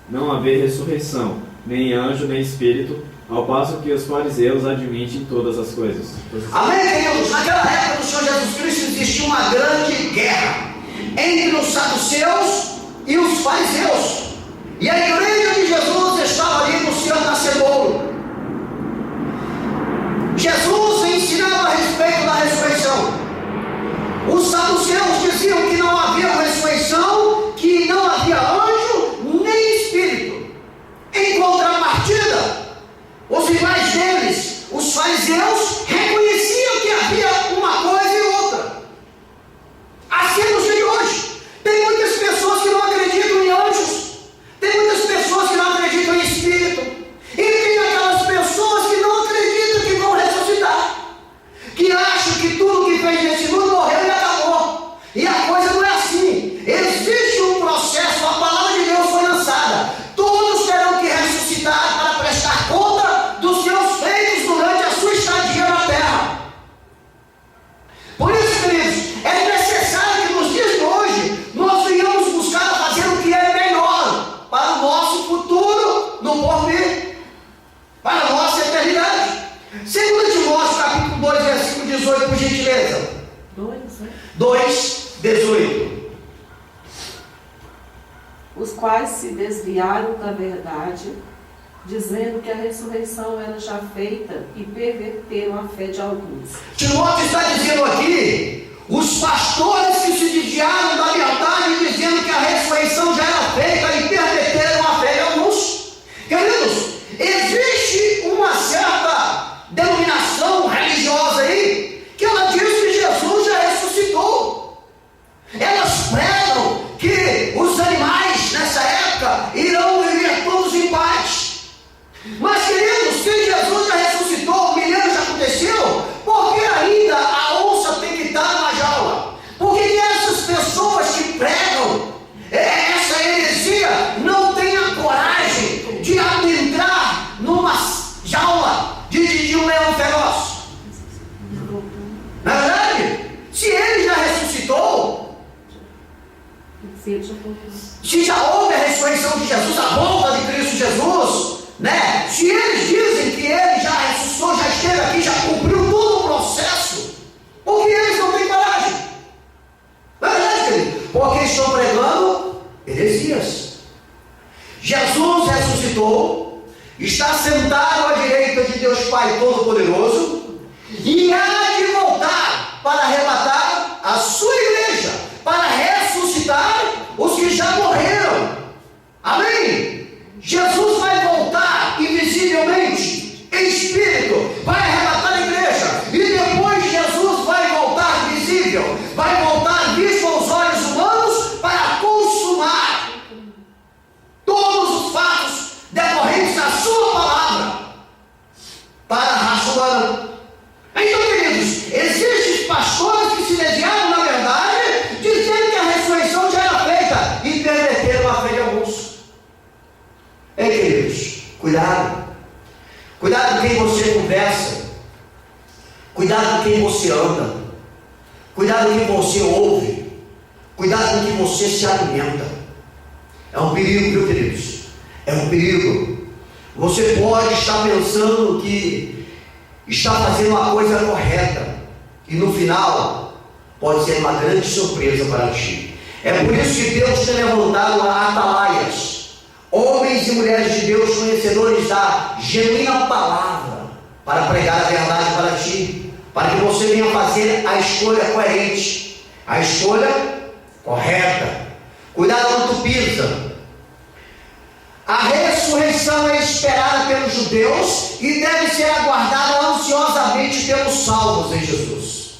não haver ressurreição, nem anjo, nem espírito, ao passo que os fariseus admitem todas as coisas. Amém, queridos? Naquela época do Senhor Jesus Cristo existia uma grande guerra entre os saduceus e os fariseus. E a igreja de Jesus estava ali no seu nascedouro. Jesus ensinava a respeito da ressurreição. Os saduceus diziam que não havia ressurreição, que não havia anjo nem espírito. Em contrapartida, os rivais deles, os fariseus, reconheciam que havia uma coisa e outra. Assim é no dia de hoje. Tem muitas pessoas que não acreditam em anjos, tem muitas pessoas que não acreditam em espírito, e tem aquelas pessoas que não acreditam que vão ressuscitar, que acham que tudo que fez nesse mundo morreu e acabou. E a coisa não é assim. Existe um processo, a palavra de Deus foi lançada. Todos terão que ressuscitar para prestar conta dos seus feitos durante a sua estadia na terra. Por isso, queridos, é necessário que nos dias de hoje nós venhamos buscar fazer o que é melhor para o nosso futuro no porvir, para a nossa eternidade. 2 Timóteo capítulo 2, versículo 18, por gentileza. 2:18. Os quais se desviaram da verdade, dizendo que a ressurreição era já feita, e perverteram a fé de alguns. Timóteo está dizendo aqui, os pastores que se desviaram da verdade, dizendo que a ressurreição já era feita, e perverteram a fé de alguns. Queridos, existe uma certa denominação religiosa aí, que ela diz que Jesus já ressuscitou. Elas pregam que os animais nessa época irão viver todos em paz. Mas, queridos, se Jesus já ressuscitou, o milênio já aconteceu, por que ainda a onça tem que estar na jaula? Por que essas pessoas que pregam essa heresia não têm a coragem de adentrar numa jaula de um leão feroz? Na verdade, se ele já ressuscitou, se já houve a ressurreição de Jesus, a volta de Cristo Jesus, né? Se eles dizem que ele já ressuscitou, já esteve aqui, já cumpriu todo o processo, por que eles não têm coragem? Na verdade, querido, porque estão pregando heresias. Jesus ressuscitou, está sentado à direita de Deus Pai Todo-Poderoso, e há de voltar para arrebatar a sua igreja, para ressuscitar os que já morreram. Amém? Jesus vai voltar invisivelmente, em espírito, vai arrebatar a igreja, e depois Jesus vai voltar visível, vai voltar visto aos olhos humanos para consumar todos os fatos decorrentes da sua palavra para a raça humana. Então, queridos, existem pastores que se desviaram da verdade, dizendo que a ressurreição já era feita, e perverteram a fé de alguns. Ei, queridos, cuidado. Cuidado com quem você conversa. Cuidado com quem você anda. Cuidado com quem você ouve. Cuidado com quem você se alimenta. É um perigo, viu, queridos? É um perigo. Você pode estar pensando que está fazendo a coisa correta, e no final pode ser uma grande surpresa para ti. É por isso que Deus tem levantado atalaias, homens e mulheres de Deus, conhecedores da genuína palavra, para pregar a verdade para ti, para que você venha fazer a escolha coerente, a escolha correta. Cuidado quando tu pisa. A ressurreição é esperada pelos judeus e deve ser aguardada ansiosamente pelos salvos em Jesus.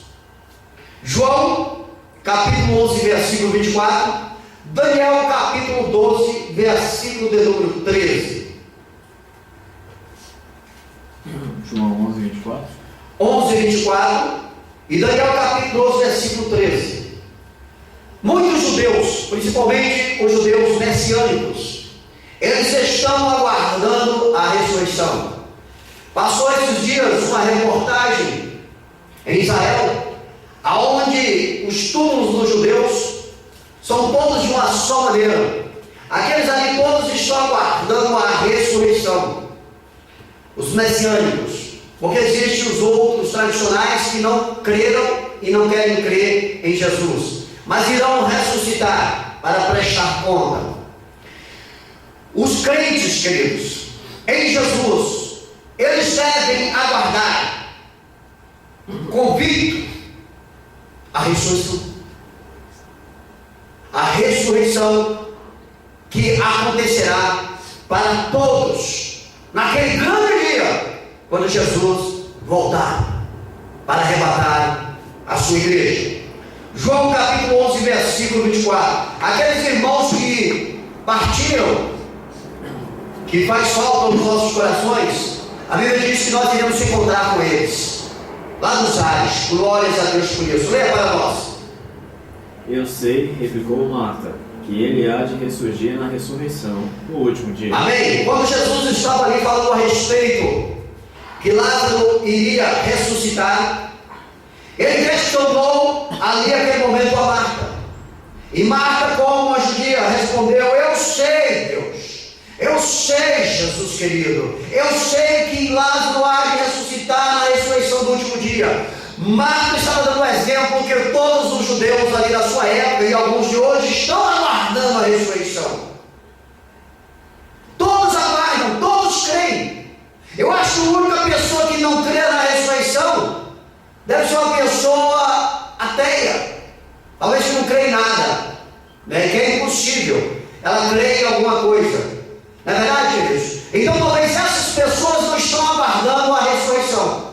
João, capítulo 11, versículo 24. Daniel, capítulo 12, versículo de número 13. João 11, 24. 11, 24. E Daniel, capítulo 12, versículo 13. Muitos judeus, principalmente os judeus messiânicos, eles estão aguardando a ressurreição. Passou esses dias uma reportagem em Israel, aonde os túmulos dos judeus São todos de uma só maneira. Aqueles ali todos estão aguardando a ressurreição. Os messiânicos. Porque existem os outros tradicionais que não creram e não querem crer em Jesus, mas irão ressuscitar para prestar conta. Os crentes, queridos, em Jesus, eles devem aguardar convicto a ressurreição. A ressurreição que acontecerá para todos naquele grande dia, quando Jesus voltar para arrebatar a sua igreja. João capítulo 11, versículo 24. Aqueles irmãos que partiram, que faz falta nos nossos corações, a Bíblia diz que nós iremos se encontrar com eles lá nos ares. Glórias a Deus por isso. Leia para nós. Eu sei, replicou Marta, que ele há de ressurgir na ressurreição no último dia. Amém? Quando Jesus estava ali falando a respeito que Lázaro iria ressuscitar, ele questionou ali aquele momento a Marta. E Marta, como uma judia, respondeu: eu sei, Deus. Eu sei, Jesus querido. Eu sei que Lázaro há de ressuscitar na ressurreição do último dia. Marta estava dando um exemplo que todos os judeus ali da sua época e alguns de hoje estão aguardando a ressurreição. Todos aguardam, todos creem. Eu acho que a única pessoa que não crê na ressurreição deve ser uma pessoa ateia, talvez que não crê em nada, né? Que é impossível ela crer em alguma coisa. Não é verdade, queridos? Então talvez essas pessoas não estão aguardando a ressurreição.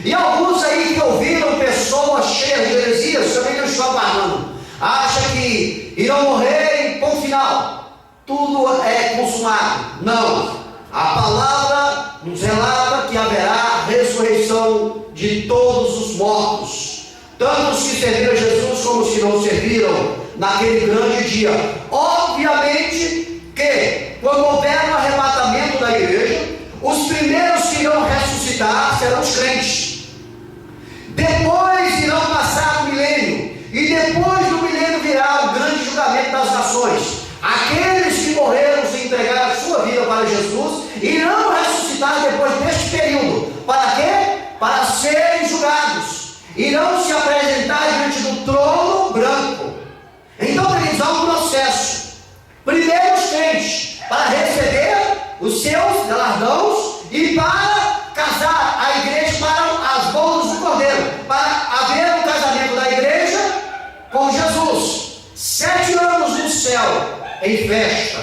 E alguns aí que ouviram pessoas cheias de heresias também não estão aguardando. Acha que irão morrer e ponto final. Tudo é consumado. Não. A palavra nos relata que haverá ressurreição de todos os mortos, tanto os que serviram a Jesus como os que não serviram naquele grande dia. Obviamente que quando houver um arrebatamento da igreja, os primeiros que irão ressuscitar serão os crentes. Depois irão passar o milênio, e depois do milênio virá o grande julgamento das nações. Aqueles que morreram e entregaram a sua vida para Jesus irão ressuscitar depois deste período. Para quê? Para serem julgados. Irão se apresentar diante do trono branco. Então, queridos, há um processo. Primeiro os crentes, para receber os seus galardões e para casar a igreja para as bodas do Cordeiro, para haver um casamento da igreja com Jesus. 7 anos no céu em festa,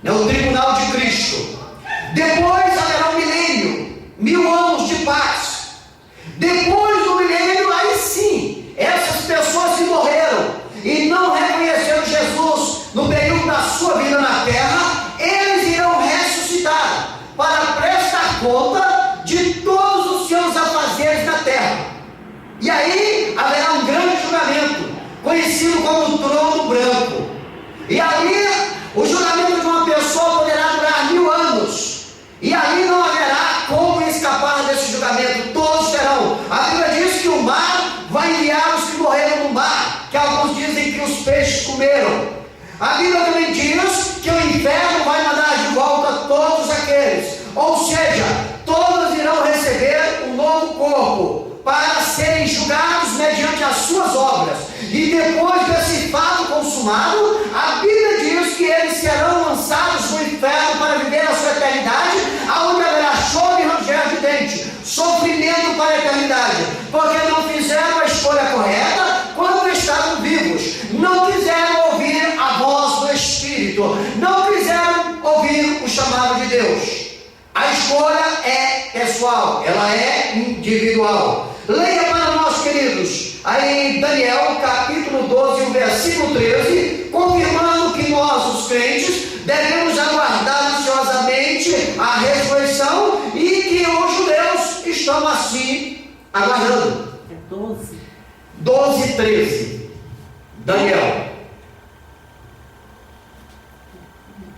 no tribunal de Cristo. Depois haverá um milênio, 1000 anos de paz. Depois do milênio, aí sim, essas pessoas que morreram e não reconheceram Jesus no período da sua vida na terra, eles irão ressuscitar para prestar conta de todos os seus afazeres na terra. E aí haverá um grande julgamento, conhecido como o trono branco. E ali o julgamento de uma pessoa poderá durar 1000 anos. E ali não haverá como escapar desse julgamento. Todos terão. A Bíblia diz que o mar vai enviar os que morreram no mar, que alguns dizem que os peixes comeram. A Bíblia também diz que o inferno vai mandar de volta todos aqueles. Ou seja, todos irão receber um novo corpo para serem julgados mediante as suas obras. E depois desse fato consumado, a Bíblia diz que eles serão lançados no inferno para viver a sua eternidade, aonde haverá choro e ranger de dente, sofrimento para a eternidade, porque não fizeram a escolha correta quando estavam vivos, não quiseram ouvir a voz do Espírito, não quiseram ouvir o chamado de Deus. A escolha é pessoal, ela é individual. Leia para nós, queridos, aí Daniel capítulo 12, o versículo 13, confirmando que nós, os crentes, devemos aguardar ansiosamente a ressurreição e que os judeus estão assim aguardando. É 12? 12, 13. Daniel.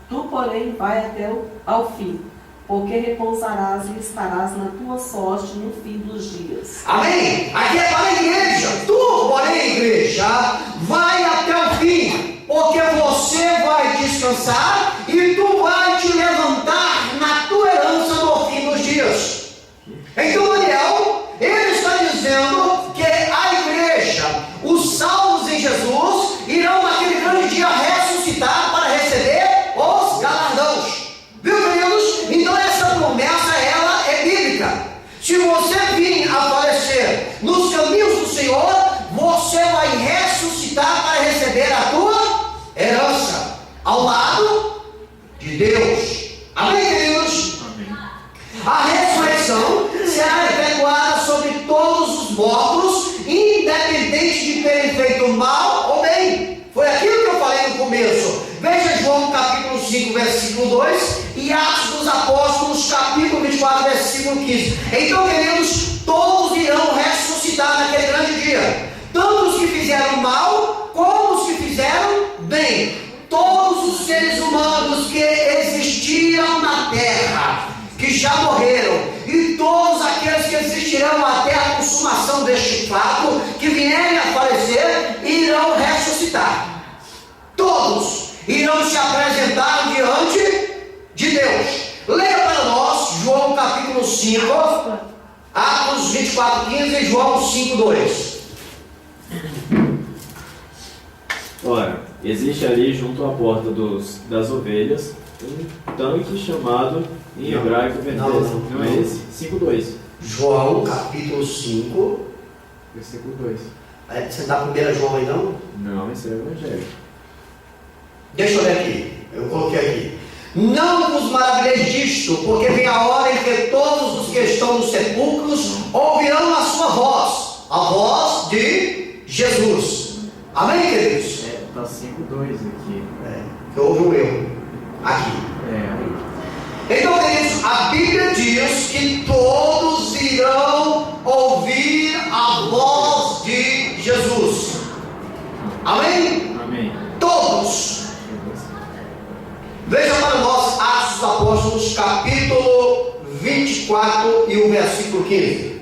Tu, porém, vai até ao fim, porque repousarás e estarás na tua sorte no fim dos dias. Amém? Aqui é para a igreja. Tu, porém, igreja, vai até o fim. porque você vai descansar e tu vai te levantar na tua herança no fim dos dias. Então Daniel, ele está dizendo que a igreja, os salvos em Jesus, irão naquele grande dia ressuscitar para receber os galardões. Viu, queridos? Então essa promessa, ela é bíblica. Se você vir a falecer nos caminhos do Senhor, você vai ressuscitar para receber a tua herança ao lado de Deus. Amém, queridos? Amém. A ressurreição será efetuada sobre todos os mortos, independente de terem feito mal ou bem. Foi aquilo que eu falei no começo. Veja João capítulo 5, versículo 2 e Atos dos Apóstolos, capítulo 24, versículo 15. Então, queridos, todos irão ressuscitar naquele grande dia. Tanto os que fizeram mal, como os que fizeram bem. Todos os seres humanos que existiram na terra, que já morreram, e todos aqueles que existirão até a consumação deste fato, que vierem a falecer, irão ressuscitar. Todos irão se apresentar diante de Deus. Leia para nós João capítulo 5, Atos 24, 15 e João 5, 2. Ora, existe ali junto à porta das ovelhas um tanque chamado em hebraico Bethesda. Não é esse? 5:2. João capítulo 5, versículo 2. Você está com 1 João aí não? Não, esse é o Evangelho. Deixa eu ler aqui, eu coloquei aqui. Não vos maravilheis disto, porque vem a hora em que todos os que estão nos sepulcros ouvirão a sua voz, a voz de Jesus. Amém, queridos? Está 5:2 aqui. Que houve um erro aqui. Então, queridos, a Bíblia diz que todos irão ouvir a voz de Jesus. Amém? Amém. Todos. Veja para nós Atos dos Apóstolos, capítulo 24 e o versículo 15.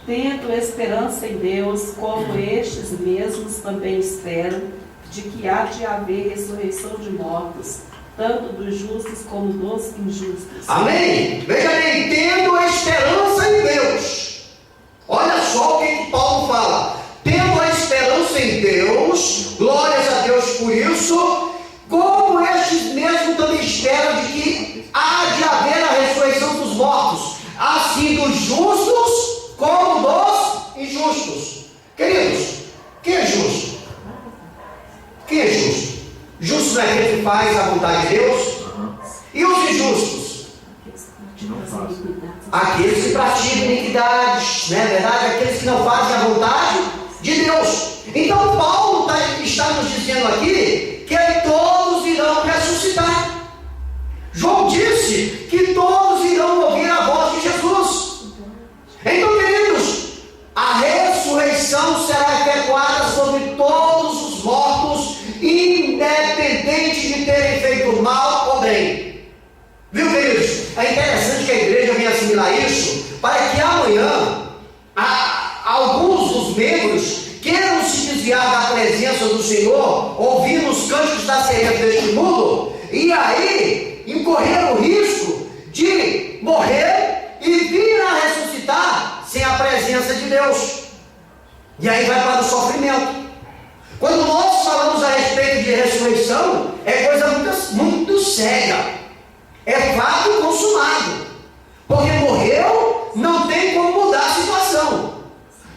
Tendo esperança em Deus, como estes mesmos também esperam, de que há de haver ressurreição de mortos, tanto dos justos como dos injustos. Amém? Veja bem, tendo a esperança em Deus. Olha só o que Paulo fala. Tendo a esperança em Deus, glórias a Deus por isso, como estes mesmos também esperam de que há de haver a ressurreição dos mortos, assim dos justos como dos injustos. Queridos, quem é justo? Quem é justo? Justo não é aquele que faz a vontade de Deus? E os injustos? Aqueles que praticam iniquidades, não é verdade? Aqueles que não fazem a vontade de Deus. Então Paulo está nos dizendo aqui que todos irão ressuscitar. João disse que todos irão ouvir a voz de Jesus. Então, queridos, a ressurreição será efetuada sobre todos os mortos, independente de terem feito mal ou bem. Viu, queridos? É interessante que a igreja venha assimilar isso, para que amanhã alguns dos membros queiram se desviar da presença do Senhor, ouvindo os cânticos da sereia deste mundo, e aí incorrer o risco de morrer e vir a ressuscitar sem a presença de Deus. E aí vai para o sofrimento. Quando nós falamos a respeito de ressurreição, é coisa muito séria. É fato consumado. Porque morreu, não tem como mudar a situação.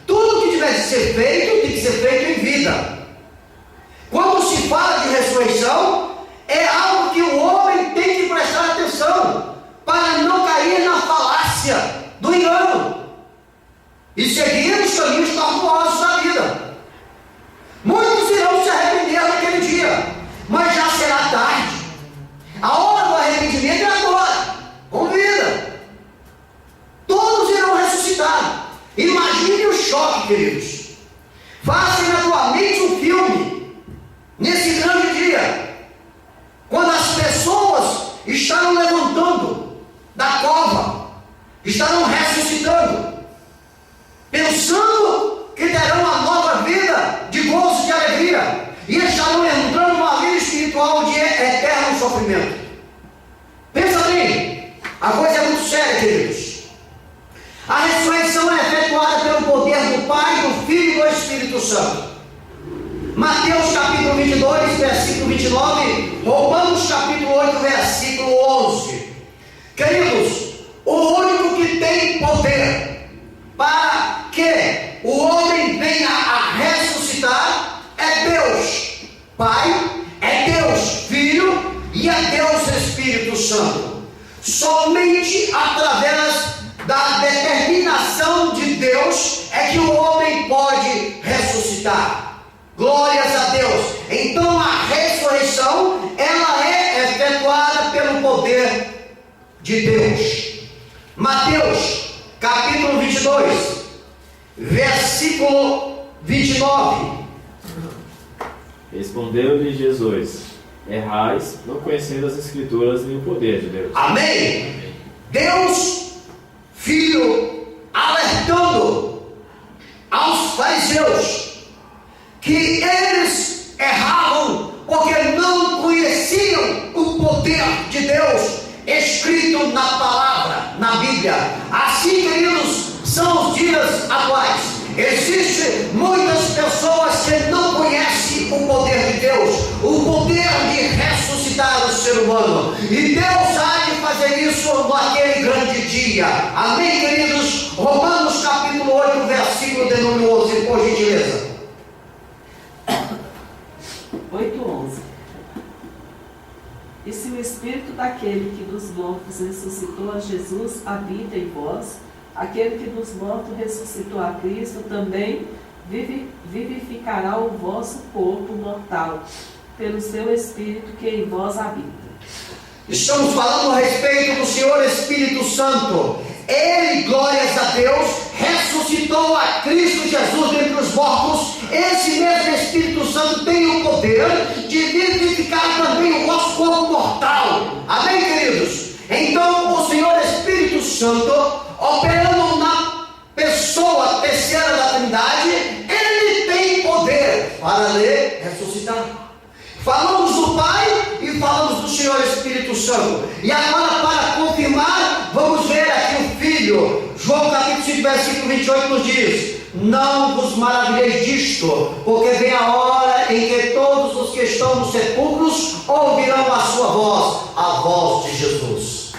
Tudo que tiver de ser feito, tem que ser feito em vida. Quando se fala de ressurreição, é algo que o homem tem que prestar atenção, para não cair na falácia do engano e seguir os caminhos tortuosos da vida. Muitos irão se arrepender naquele dia, mas já será tarde. A hora do arrependimento é agora, com vida. Todos irão ressuscitar. Imagine o choque, queridos. Faça na tua mente um filme nesse grande dia, quando as pessoas estarão levantando da cova, estarão ressuscitando, pensando que terão uma nova vida de gozo, de sofrimento. Pensa bem, a coisa é muito séria, queridos. A ressurreição é efetuada pelo poder do Pai, do Filho e do Espírito Santo. Mateus capítulo 22, versículo 29, Romanos capítulo 8, versículo 11. Queridos, o único que tem poder para que o homem venha a ressuscitar é Deus Pai, é Deus Filho e é Deus Espírito Santo. Somente através da determinação de Deus é que o homem pode ressuscitar. Glórias a Deus. Então a ressurreição, ela é efetuada pelo poder de Deus. Mateus capítulo 22, versículo 29. Respondeu-lhe Jesus: errais, não conhecendo as Escrituras nem o poder de Deus. Amém? Deus Filho alertando aos fariseus que eles erravam porque não conheciam o poder de Deus escrito na palavra, na Bíblia. Assim, queridos, são os dias atuais. Existem muitas pessoas que não conhecem o poder de Deus, o poder de ressuscitar o ser humano. E Deus há de fazer isso naquele grande dia. Amém, queridos? Romanos capítulo 8, versículo de número 11, por gentileza. 8:11. E se o Espírito daquele que dos mortos ressuscitou a Jesus habita em vós, aquele que dos mortos ressuscitou a Cristo também vivificará o vosso corpo mortal, pelo seu Espírito que em vós habita. Estamos falando a respeito do Senhor Espírito Santo. Ele, glórias a Deus, ressuscitou a Cristo Jesus dentre os mortos. Esse mesmo Espírito Santo tem o poder de vivificar também o vosso corpo mortal. Amém, queridos? Então, o Senhor Espírito Santo, operando na pessoa terceira da Trindade, ele tem poder para lhe ressuscitar. Falamos do Pai e falamos do Senhor Espírito Santo. E agora, para confirmar, vamos ver aqui o Filho. João capítulo 5, versículo 28 nos diz: não vos maravilheis disto, porque vem a hora em que todos os que estão nos sepulcros ouvirão a sua voz, a voz de Jesus.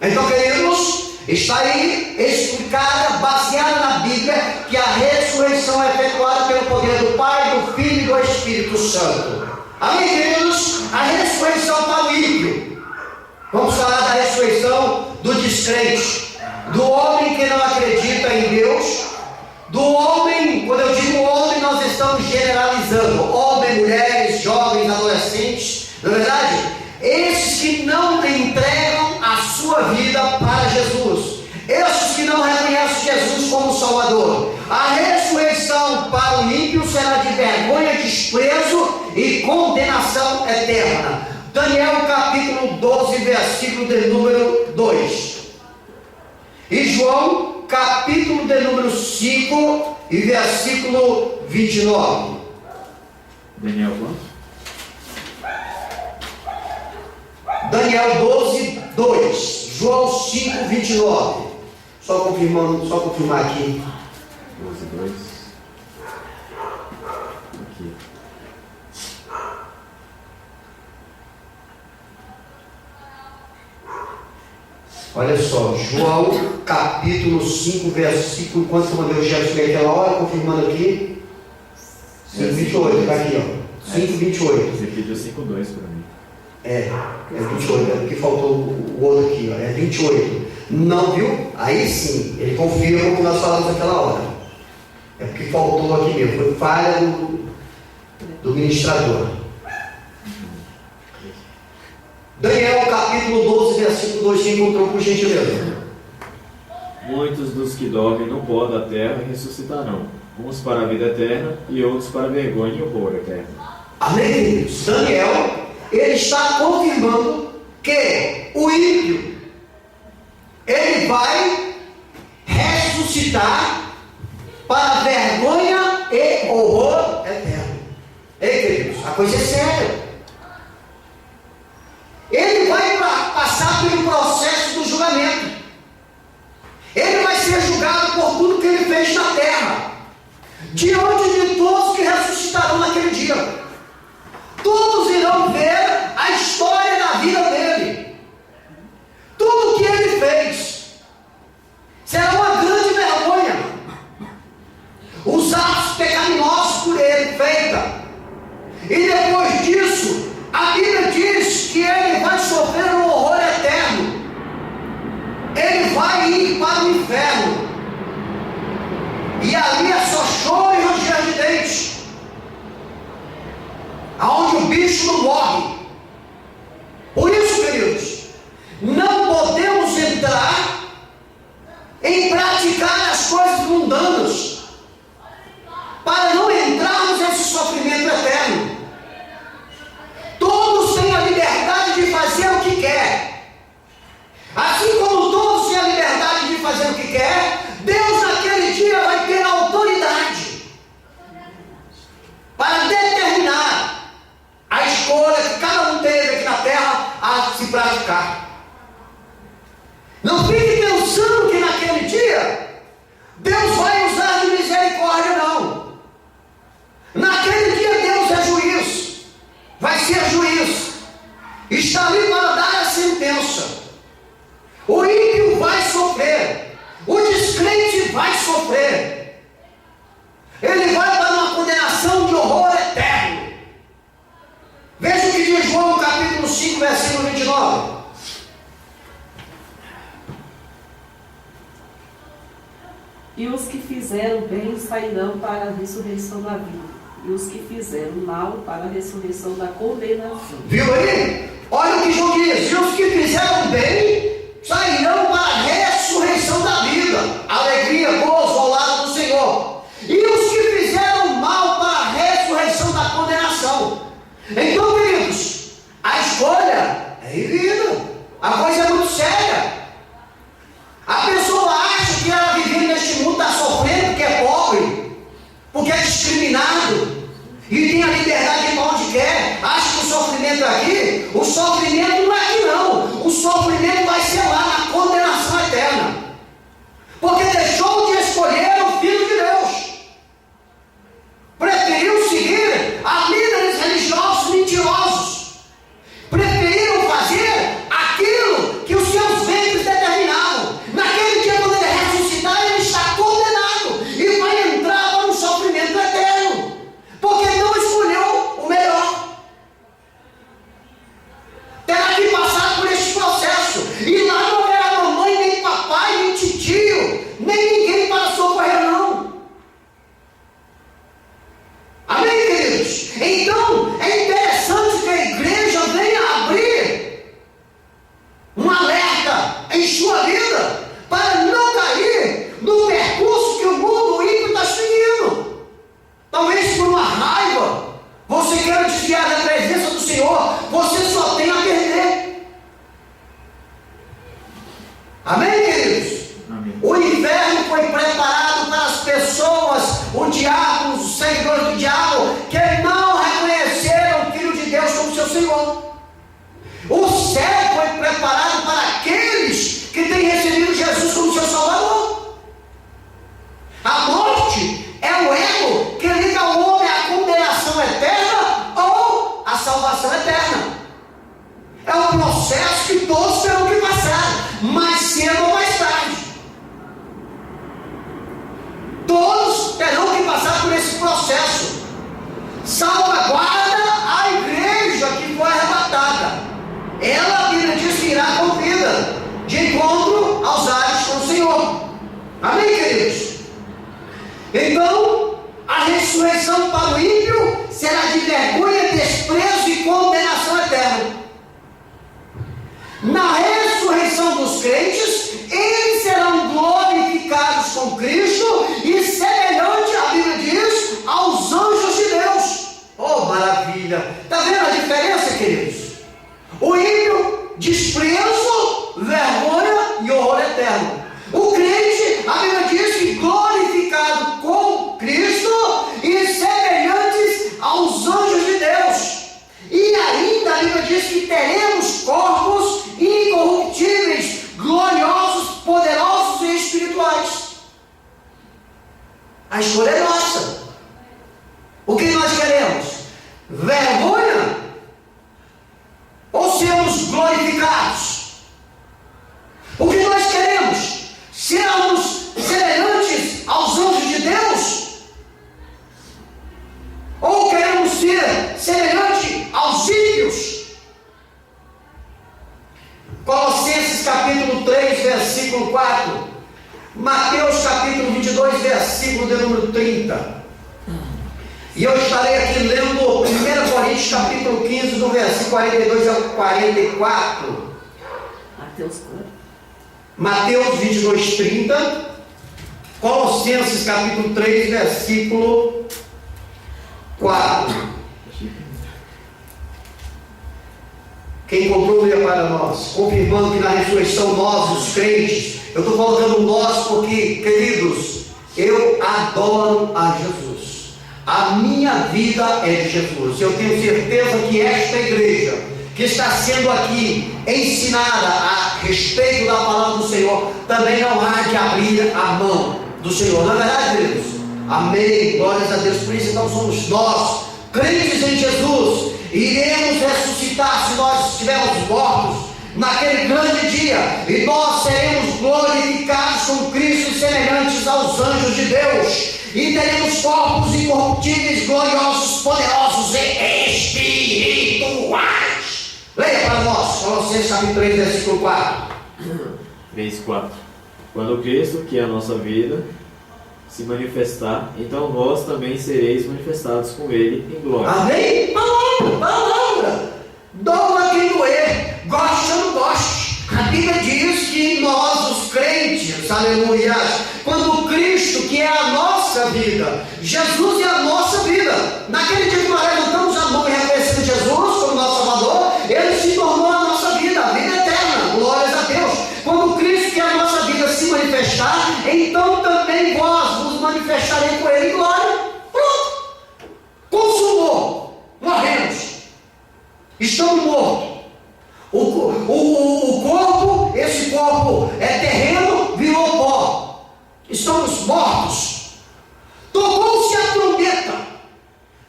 Então, queridos, está aí explicada, baseada na Bíblia, que a ressurreição é efetuada pelo poder do Pai, do Filho e do Espírito Santo. Amém, queridos? A ressurreição para o ímpio. Vamos falar da ressurreição do descrente, do homem que não acredita em Deus, do homem, quando eu digo homem, nós estamos generalizando, homens, mulheres, jovens, adolescentes, não é verdade? Esses que não entregam a sua vida para Jesus, esses que não reconhecem Jesus como Salvador. A ressurreição para o ímpio será de vergonha, desprezo e condenação eterna. Daniel capítulo 12, versículo de número 2. E João capítulo de número 5 e versículo 29. Daniel quanto? Daniel 12, 2. João 5, 29. Só confirmar aqui. 12, 2. Aqui. Olha só, João capítulo 5, versículo, quanto mandou o Jefferson naquela hora, confirmando aqui, 5, 28, está aqui, ó, 5, 28. Você pediu 5, 2 para mim. É 28, é porque faltou o outro aqui, ó, é 28. Não, viu? Aí sim, ele confirma o que nós falamos naquela hora. É porque faltou aqui mesmo, foi falha do ministrador. Daniel capítulo 12, versículo 2, se encontrou, por gentileza. Muitos dos que dormem no pó da terra ressuscitarão, uns para a vida eterna e outros para a vergonha e horror eterno. Amém, queridos? Daniel, ele está confirmando que o ímpio, ele vai ressuscitar para vergonha e horror eterno. Ei, queridos, a coisa é séria. Todos irão ver a história da vida dele. Tudo que ele fez será uma grande vergonha. Os atos pecaminosos por ele feita. E depois disso, a Bíblia diz que ele vai sofrer um horror eterno. Ele vai ir para o inferno. E ali é só choro e ranger de dentes. Aonde o bicho não morre. Por isso, queridos, não podemos entrar em praticar as coisas mundanas, para não entrarmos nesse sofrimento eterno. Todos têm a liberdade de fazer o que quer. Assim como todos têm a liberdade de fazer o que quer, Deus naquele dia vai ter a autoridade para determinar a escolha que cada um teve aqui na terra a se praticar. Não fique pensando que naquele dia Deus vai usar de misericórdia, não. Naquele dia Deus é juiz, vai ser juiz, está ali para dar a sentença. O ímpio vai sofrer, o descrente vai sofrer, ele vai para uma condenação de horror eterno. Veja o que diz João capítulo 5, versículo 29. E os que fizeram bem sairão para a ressurreição da vida, e os que fizeram mal para a ressurreição da condenação. Viu aí? Olha o que João diz: e os que fizeram bem sairão para a ressurreição da vida, alegria, gozo ao lado do Senhor. E os que fizeram mal para a ressurreição da condenação. Então, queridos, a escolha é vida. A coisa é muito séria. A pessoa acha que ela vivendo neste mundo está sofrendo porque é pobre, porque é discriminado e tem a liberdade de ir para onde quer. Acha que o sofrimento é aqui? O sofrimento não é aqui, não. O sofrimento vai ser lá na condenação eterna, porque deixou de escolher o Filho de Deus, preferiu seguir a líderes religiosos mentirosos, preferiram fazer aquilo que os seus ventres determinavam. Naquele dia, quando ele ressuscitar, ele está condenado e vai entrar para um sofrimento eterno, porque não escolheu o melhor. Terá que passar por esse processo, e lá não haverá mamãe, nem papai, nem titio, nem ninguém para socorrer, não. Amém, queridos? Então, é interessante que a igreja venha abrir um alerta em sua vida, para não cair no percurso que o mundo ímpio está seguindo. Talvez por uma raiva você queira desviar da presença do Senhor, você só tem a perder. Amém, queridos? Amém. O inferno foi preparado para as pessoas, o diabo, os seguidores do diabo, que não reconheceram o Filho de Deus como seu Senhor. O céu foi preparado para aqueles que têm recebido Jesus como seu Salvador. A morte é o elo que liga o homem à condenação eterna ou à salvação eterna. É um processo que todos terão que passar, mais cedo ou mais tarde. Todos terão que passar por esse processo. Salvaguarda a igreja que foi arrebatada. Ela, a Bíblia diz que irá com vida, de encontro aos ares com o Senhor. Amém, queridos? Então, a ressurreição para o ímpio será de vergonha, desprezo e condenação eterna. Na ressurreição dos crentes, eles serão glorificados com Cristo e semelhante, a Bíblia diz, aos anjos de Deus. Oh, maravilha! Está vendo a diferença, queridos? O ímpio, desprezo, vergonha e horror eterno. O crente, a Bíblia diz que glorificado com Cristo e semelhantes aos anjos de Deus. E ainda a Bíblia diz que teremos corpos incorruptíveis, gloriosos, poderosos e espirituais. A escolha é nossa. O que nós queremos? Vergonha versículo 4. Mateus capítulo 22, versículo de número 30. E eu estarei aqui lendo 1 Coríntios capítulo 15, do versículo 42 ao 44. Mateus 22, 30. Colossenses capítulo 3, versículo 4. Quem encontrou, leia para nós, confirmando que na ressurreição nós, os crentes, eu estou colocando nós porque, queridos, eu adoro a Jesus. A minha vida é de Jesus. Eu tenho certeza que esta igreja, que está sendo aqui ensinada a respeito da palavra do Senhor, também não há de abrir a mão do Senhor. Não é verdade, queridos? Amém, glórias a Deus. Por isso então somos nós, crentes em Jesus, iremos ressuscitar se nós estivermos mortos naquele grande dia, e nós seremos glorificados com Cristo e semelhantes aos anjos de Deus, e teremos corpos incorruptíveis, gloriosos, poderosos e espirituais. Leia para nós, Colossenses capítulo 3, versículo 4. 3:4. Quando Cristo, que é a nossa vida, se manifestar, então vós também sereis manifestados com Ele em glória. Amém? Palavra. Doa quem doer, goste ou não goste. A Bíblia diz que nós, os crentes, aleluia, quando Cristo, que é a nossa vida, Jesus é a nossa vida, naquele dia que nós levantamos a mão e reconhecemos Jesus como nosso Salvador, Ele se tornou a nossa vida, a vida eterna, glórias a Deus. Quando Cristo, que é a nossa vida, se manifestar, então também vós vos manifestarei com Ele em glória. Pronto, consumou, morremos, estamos mortos. O corpo, esse corpo é terreno, virou pó. Estamos mortos. Tocou-se a trombeta.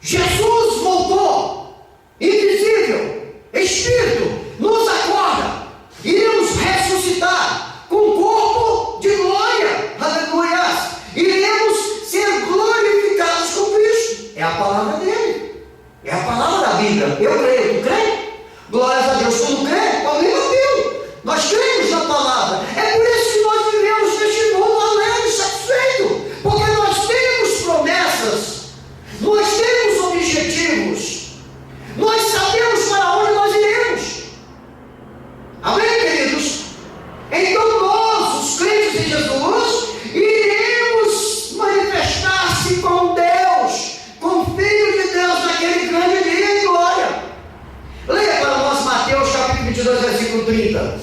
Jesus voltou. Invisível, Espírito, nos acorda. Iremos ressuscitar com corpo de glória. Aleluia. Iremos ser glorificados com Cristo. É a palavra dele. É a palavra da Bíblia. Eu creio, tu crê? Glórias a Deus. Quando crê, Paulinho bateu. Nós cremos na palavra. É por isso que nós vivemos neste mundo alegre, satisfeito. Porque nós temos promessas. Nós temos objetivos. Nós sabemos para onde nós iremos. Amém, queridos? Então nós, os crentes em Jesus, iremos manifestar-se com Deus, com o Filho de Deus naquele grande dia em glória. Leia para nós Mateus capítulo 22, versículo 30.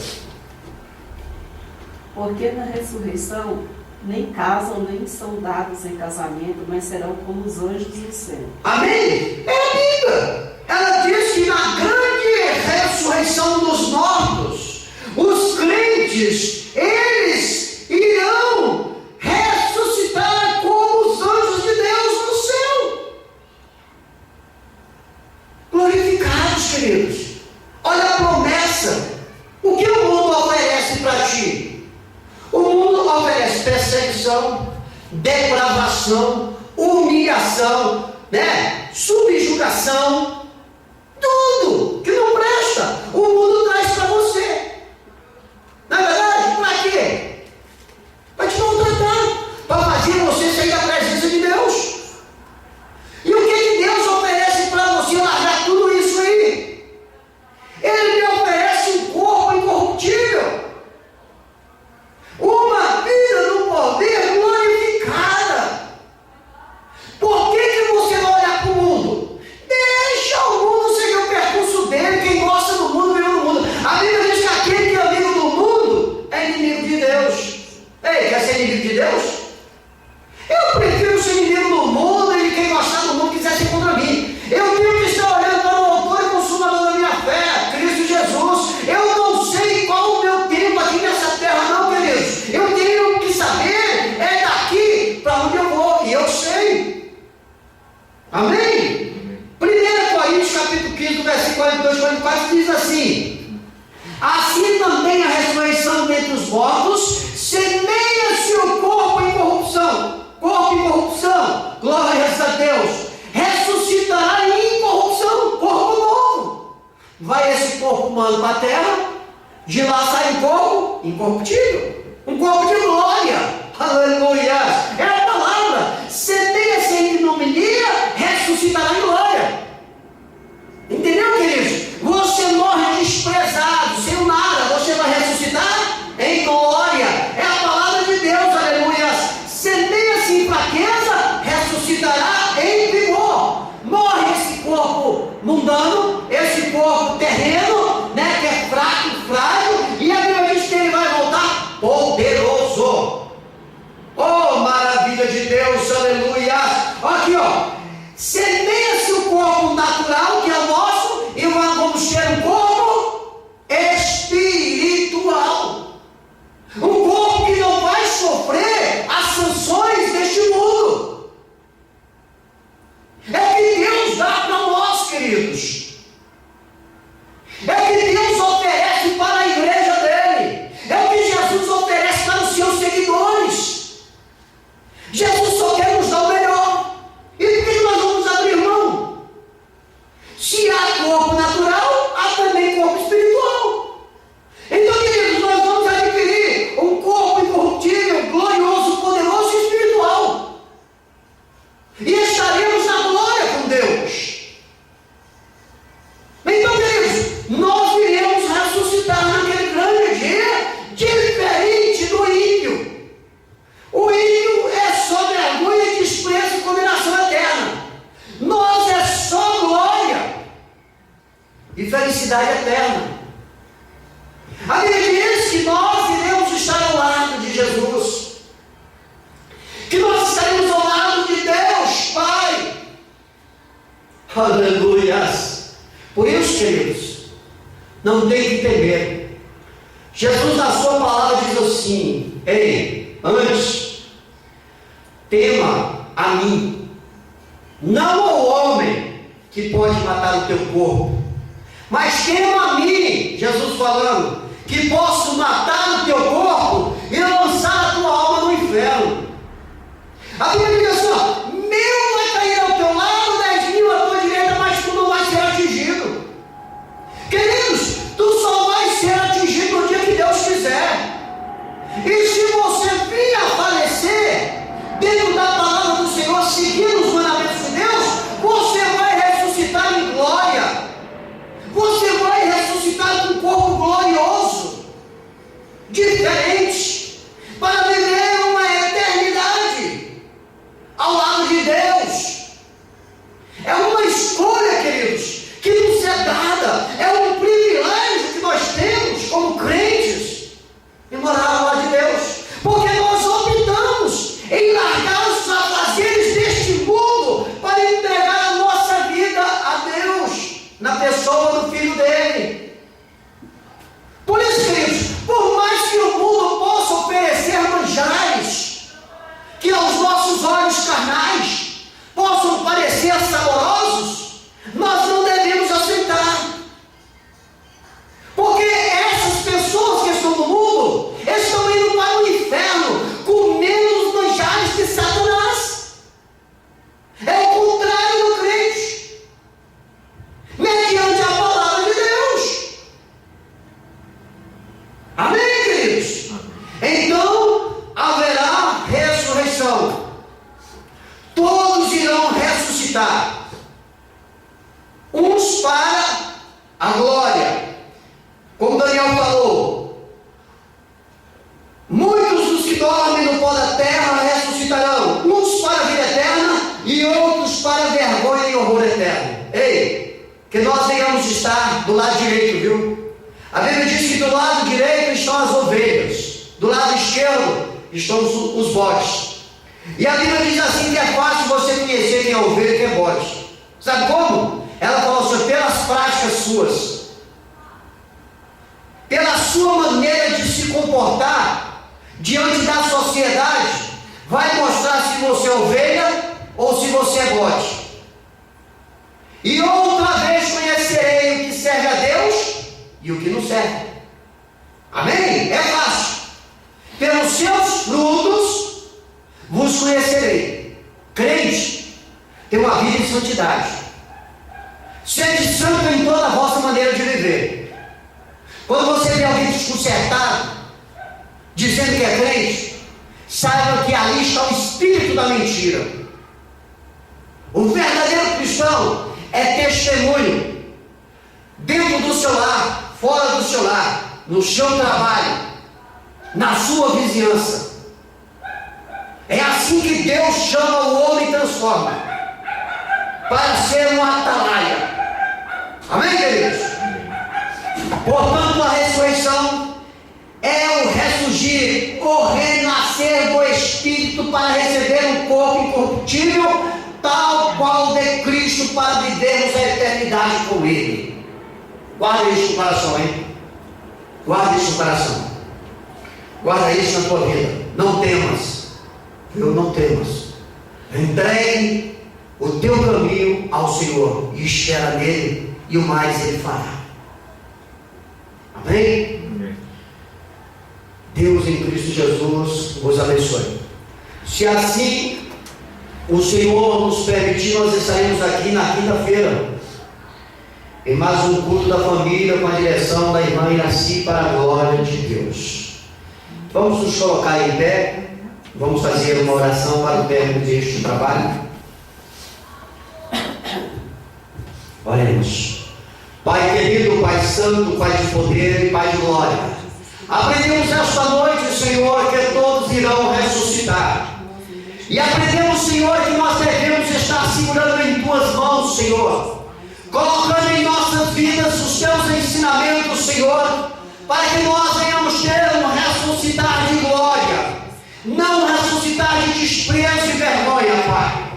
Porque na ressurreição nem casam nem são dados em casamento, mas serão como os anjos do céu. Amém? É a Bíblia. Ela diz que na grande ressurreição dos mortos, os crentes, eles irão ressuscitar como os anjos de Deus no céu. Glorificados, queridos. Olha a promessa. O que o mundo oferece para ti? O mundo oferece perseguição, depravação, humilhação, subjugação, tudo que não presta, o mundo traz para você. Na verdade, para quê? Para te maltratar, para fazer você sair da presença de Deus. E o que Deus oferece para você largar tudo isso aí? Ele lhe oferece um corpo incorruptível, uma vida no poder glorificada. Por que você vai olhar para o mundo? Deixa o mundo seguir o percurso dele. Quem gosta do mundo, vive no mundo. A Bíblia diz que aquele que é amigo do mundo é inimigo de Deus. Ei, quer ser inimigo de Deus? Eu prefiro ser inimigo do mundo, e quem gostar do mundo quiser ser contra mim. Eu tenho que estar olhando para o autor e consumador da minha fé, Cristo Jesus. Eu não sei qual o meu tempo aqui nessa terra, não, queridos. Eu tenho que saber é daqui para onde eu vou, e eu sei. Amém? 1 Coríntios capítulo 15, versículo 42, 44 diz assim: assim também a ressurreição dentre os mortos semeia-se o corpo em corrupção. Corpo em corrupção, glórias a Deus. Ressuscitará em incorrupção, corpo novo. Vai esse corpo humano para a terra, de lá sai um corpo incorruptível. Um corpo de glória. Aleluia. É a palavra. Semeia-se em ignominia, ressuscitará em glória. Entendeu, queridos? Você morre desprezado, sem nada, você vai ressuscitar em glória. É a palavra de Deus, aleluia. Semeia-se em fraqueza, ressuscitará em vigor. Morre esse corpo mundano, esse corpo terreno, né, que é fraco, frágil, e a Bíblia diz que ele vai voltar poderoso. Oh, maravilha de Deus, aleluia. Aqui, ó. Semeia-se o corpo natural, que é o nosso, e vamos ter um corpo espiritual. Um corpo que não vai sofrer as sanções deste mundo. É o que Deus dá para nós, queridos. É o que Deus oferece para a igreja dele. É o que Jesus oferece para os seus seguidores. Jesus só quer nos dar o melhor. E por que nós vamos abrir mão? Se há corpo natural, há também corpo espiritual. Então, queridos, nós vamos adquirir um corpo incorruptível, glorioso, poderoso e espiritual. E estaremos na glória com Deus. Então, queridos, nós iremos ressuscitar naquele grande dia, diferente do ímpio. O ímpio é só vergonha, desprezo e condenação eterna. Nós é só glória e felicidade eterna. A Bíblia diz que nós iremos estar ao lado de Jesus, que nós estaremos ao lado de Deus Pai. Aleluias. Por isso, queridos, não tem que temer. Jesus, na sua palavra, diz assim: ei, antes, tema a mim, não ao homem que pode matar o teu corpo, mas tema a mim, Jesus falando, que posso matar o teu corpo e lançar a tua alma no inferno. A Bíblia diz assim: ó, meu vai cair ao teu lado, 10.000 à tua direita, mas tu não vai ser atingido. Queridos, tu só vai ser atingido no dia que Deus quiser. E se você vir a falecer dentro da palavra do Senhor, seguindo os mandamentos de Deus, você vai ressuscitar em glória. Você vai ressuscitar com um corpo glorioso, diferente, para viver uma eternidade ao lado de Deus. É uma escolha, queridos, que nos é dada. É um privilégio que nós temos como crentes em morar ao lado de Deus, porque nós optamos em largar os afazeres deste mundo para entregar a nossa vida a Deus na pessoa do Filho dele. Por isso, queridos, por mais que o mundo possa oferecer manjares que aos nossos olhos carnais possam parecer saborosos, nós não devemos aceitar. Porque essas pessoas que estão no mundo estão indo para o inferno comendo os manjares de Satanás. É o contrário do crente, mediante a palavra de Deus. Amém, queridos? Então haverá ressurreição. Todos irão ressuscitar, uns para a glória, como Daniel falou. Muitos dos que dormem no pó da terra ressuscitarão, uns para a vida eterna e outros para a vergonha e horror eterno. Ei, que nós venhamos estar do lado direito, viu? A Bíblia diz que do lado direito estão as ovelhas, do lado esquerdo estão os bodes. E a Bíblia diz assim que é fácil você conhecer quem é ovelha e quem é bode. Sabe como? Ela fala assim: pelas práticas suas, pela sua maneira de se comportar diante da sociedade, vai mostrar se você é ovelha ou se você é bode. E outra vez conhecerei o que serve a Deus e o que não serve. Amém? É fácil. Pelos seus frutos vos conhecerei. Crente, tem uma vida de santidade. Sede santo em toda a vossa maneira de viver. Quando você vê alguém desconcertado, dizendo que é crente, saiba que ali está o espírito da mentira. O verdadeiro cristão é testemunho dentro do seu lar, fora do seu lar, no seu trabalho, na sua vizinhança. É assim que Deus chama o homem e transforma, para ser um atalaia. Amém, queridos? Portanto, a ressurreição é o ressurgir, o renascer do Espírito para receber um corpo incorruptível, tal qual de Cristo, para vivermos a eternidade com Ele. Guarda isso no coração, hein? Guarda isso no coração. Guarda isso na tua vida. Não temas. Eu não temas. Entregue o teu caminho ao Senhor e espera nele, e o mais Ele fará. Amém? Amém. Deus em Cristo Jesus vos abençoe. Se assim o Senhor nos permitir, nós estaremos aqui na quinta-feira em mais um culto da família com a direção da irmã Iraci, para a glória de Deus. Vamos nos colocar em pé. Vamos fazer uma oração para o término deste trabalho. Oremos. Pai querido, Pai santo, Pai de poder e Pai de glória, aprendemos esta noite, Senhor, que todos irão ressuscitar. E aprendemos, Senhor, que nós devemos estar segurando em Tuas mãos, Senhor, colocando em nossas vidas os Teus ensinamentos, Senhor, para que nós venhamos ter um ressuscitar de glória, não um ressuscitar de desprezo e vergonha, Pai.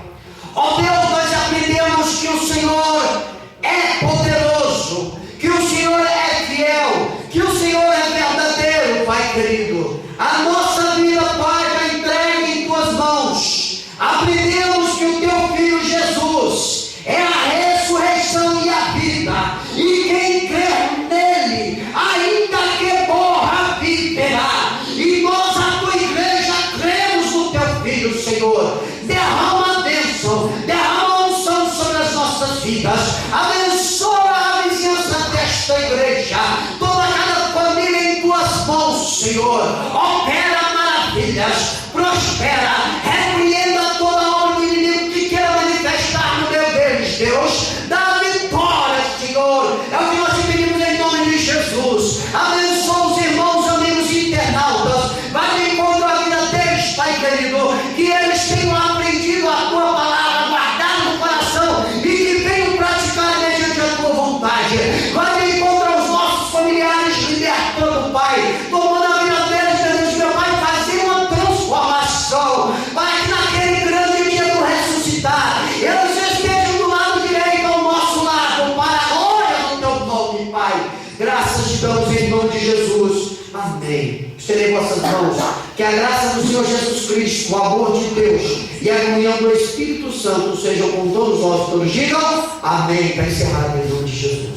Ó Deus, nós aprendemos que o Senhor é poderoso, que o Senhor é fiel, que o Senhor é verdadeiro, Pai querido. A nossa vida, Pai, está entregue em Tuas mãos. Aprendemos que o Teu Filho Jesus é a ressurreição e a vida, e quem crer nele, ainda que morra, viverá. E nós, a Tua igreja, cremos no Teu Filho, Senhor. Derrama a bênção, derrama a unção sobre as nossas vidas. Abençoa a vizinhança desta igreja, toda cada família em Tuas mãos, Senhor. Opera maravilhas, prospera, repreenda toda obra do inimigo que queira manifestar no meu deles, Deus. Dá vitória, Senhor. É o que nós te pedimos em nome de Jesus. Abençoa os irmãos, amigos e internautas. Vai de encontro à vida deles, Pai querido, que eles tenham aprendido a Tua palavra, guardado no coração, e que venham praticar mediante a Tua vontade. Vai de encontro aos nossos familiares, libertando, Pai, tomando a vida deles, Deus, meu Pai, fazer uma transformação, Pai, que naquele grande dia do ressuscitar, eles estejam do lado direito ao nosso lado, para a glória do Teu nome, Pai. Graças te damos em nome de Jesus. Amém. Estendei vossas mãos. Que a graça do Senhor Jesus Cristo, o amor de Deus e a comunhão do Espírito Santo sejam com todos nós. Todos digam amém. Para encerrar em nome de Jesus.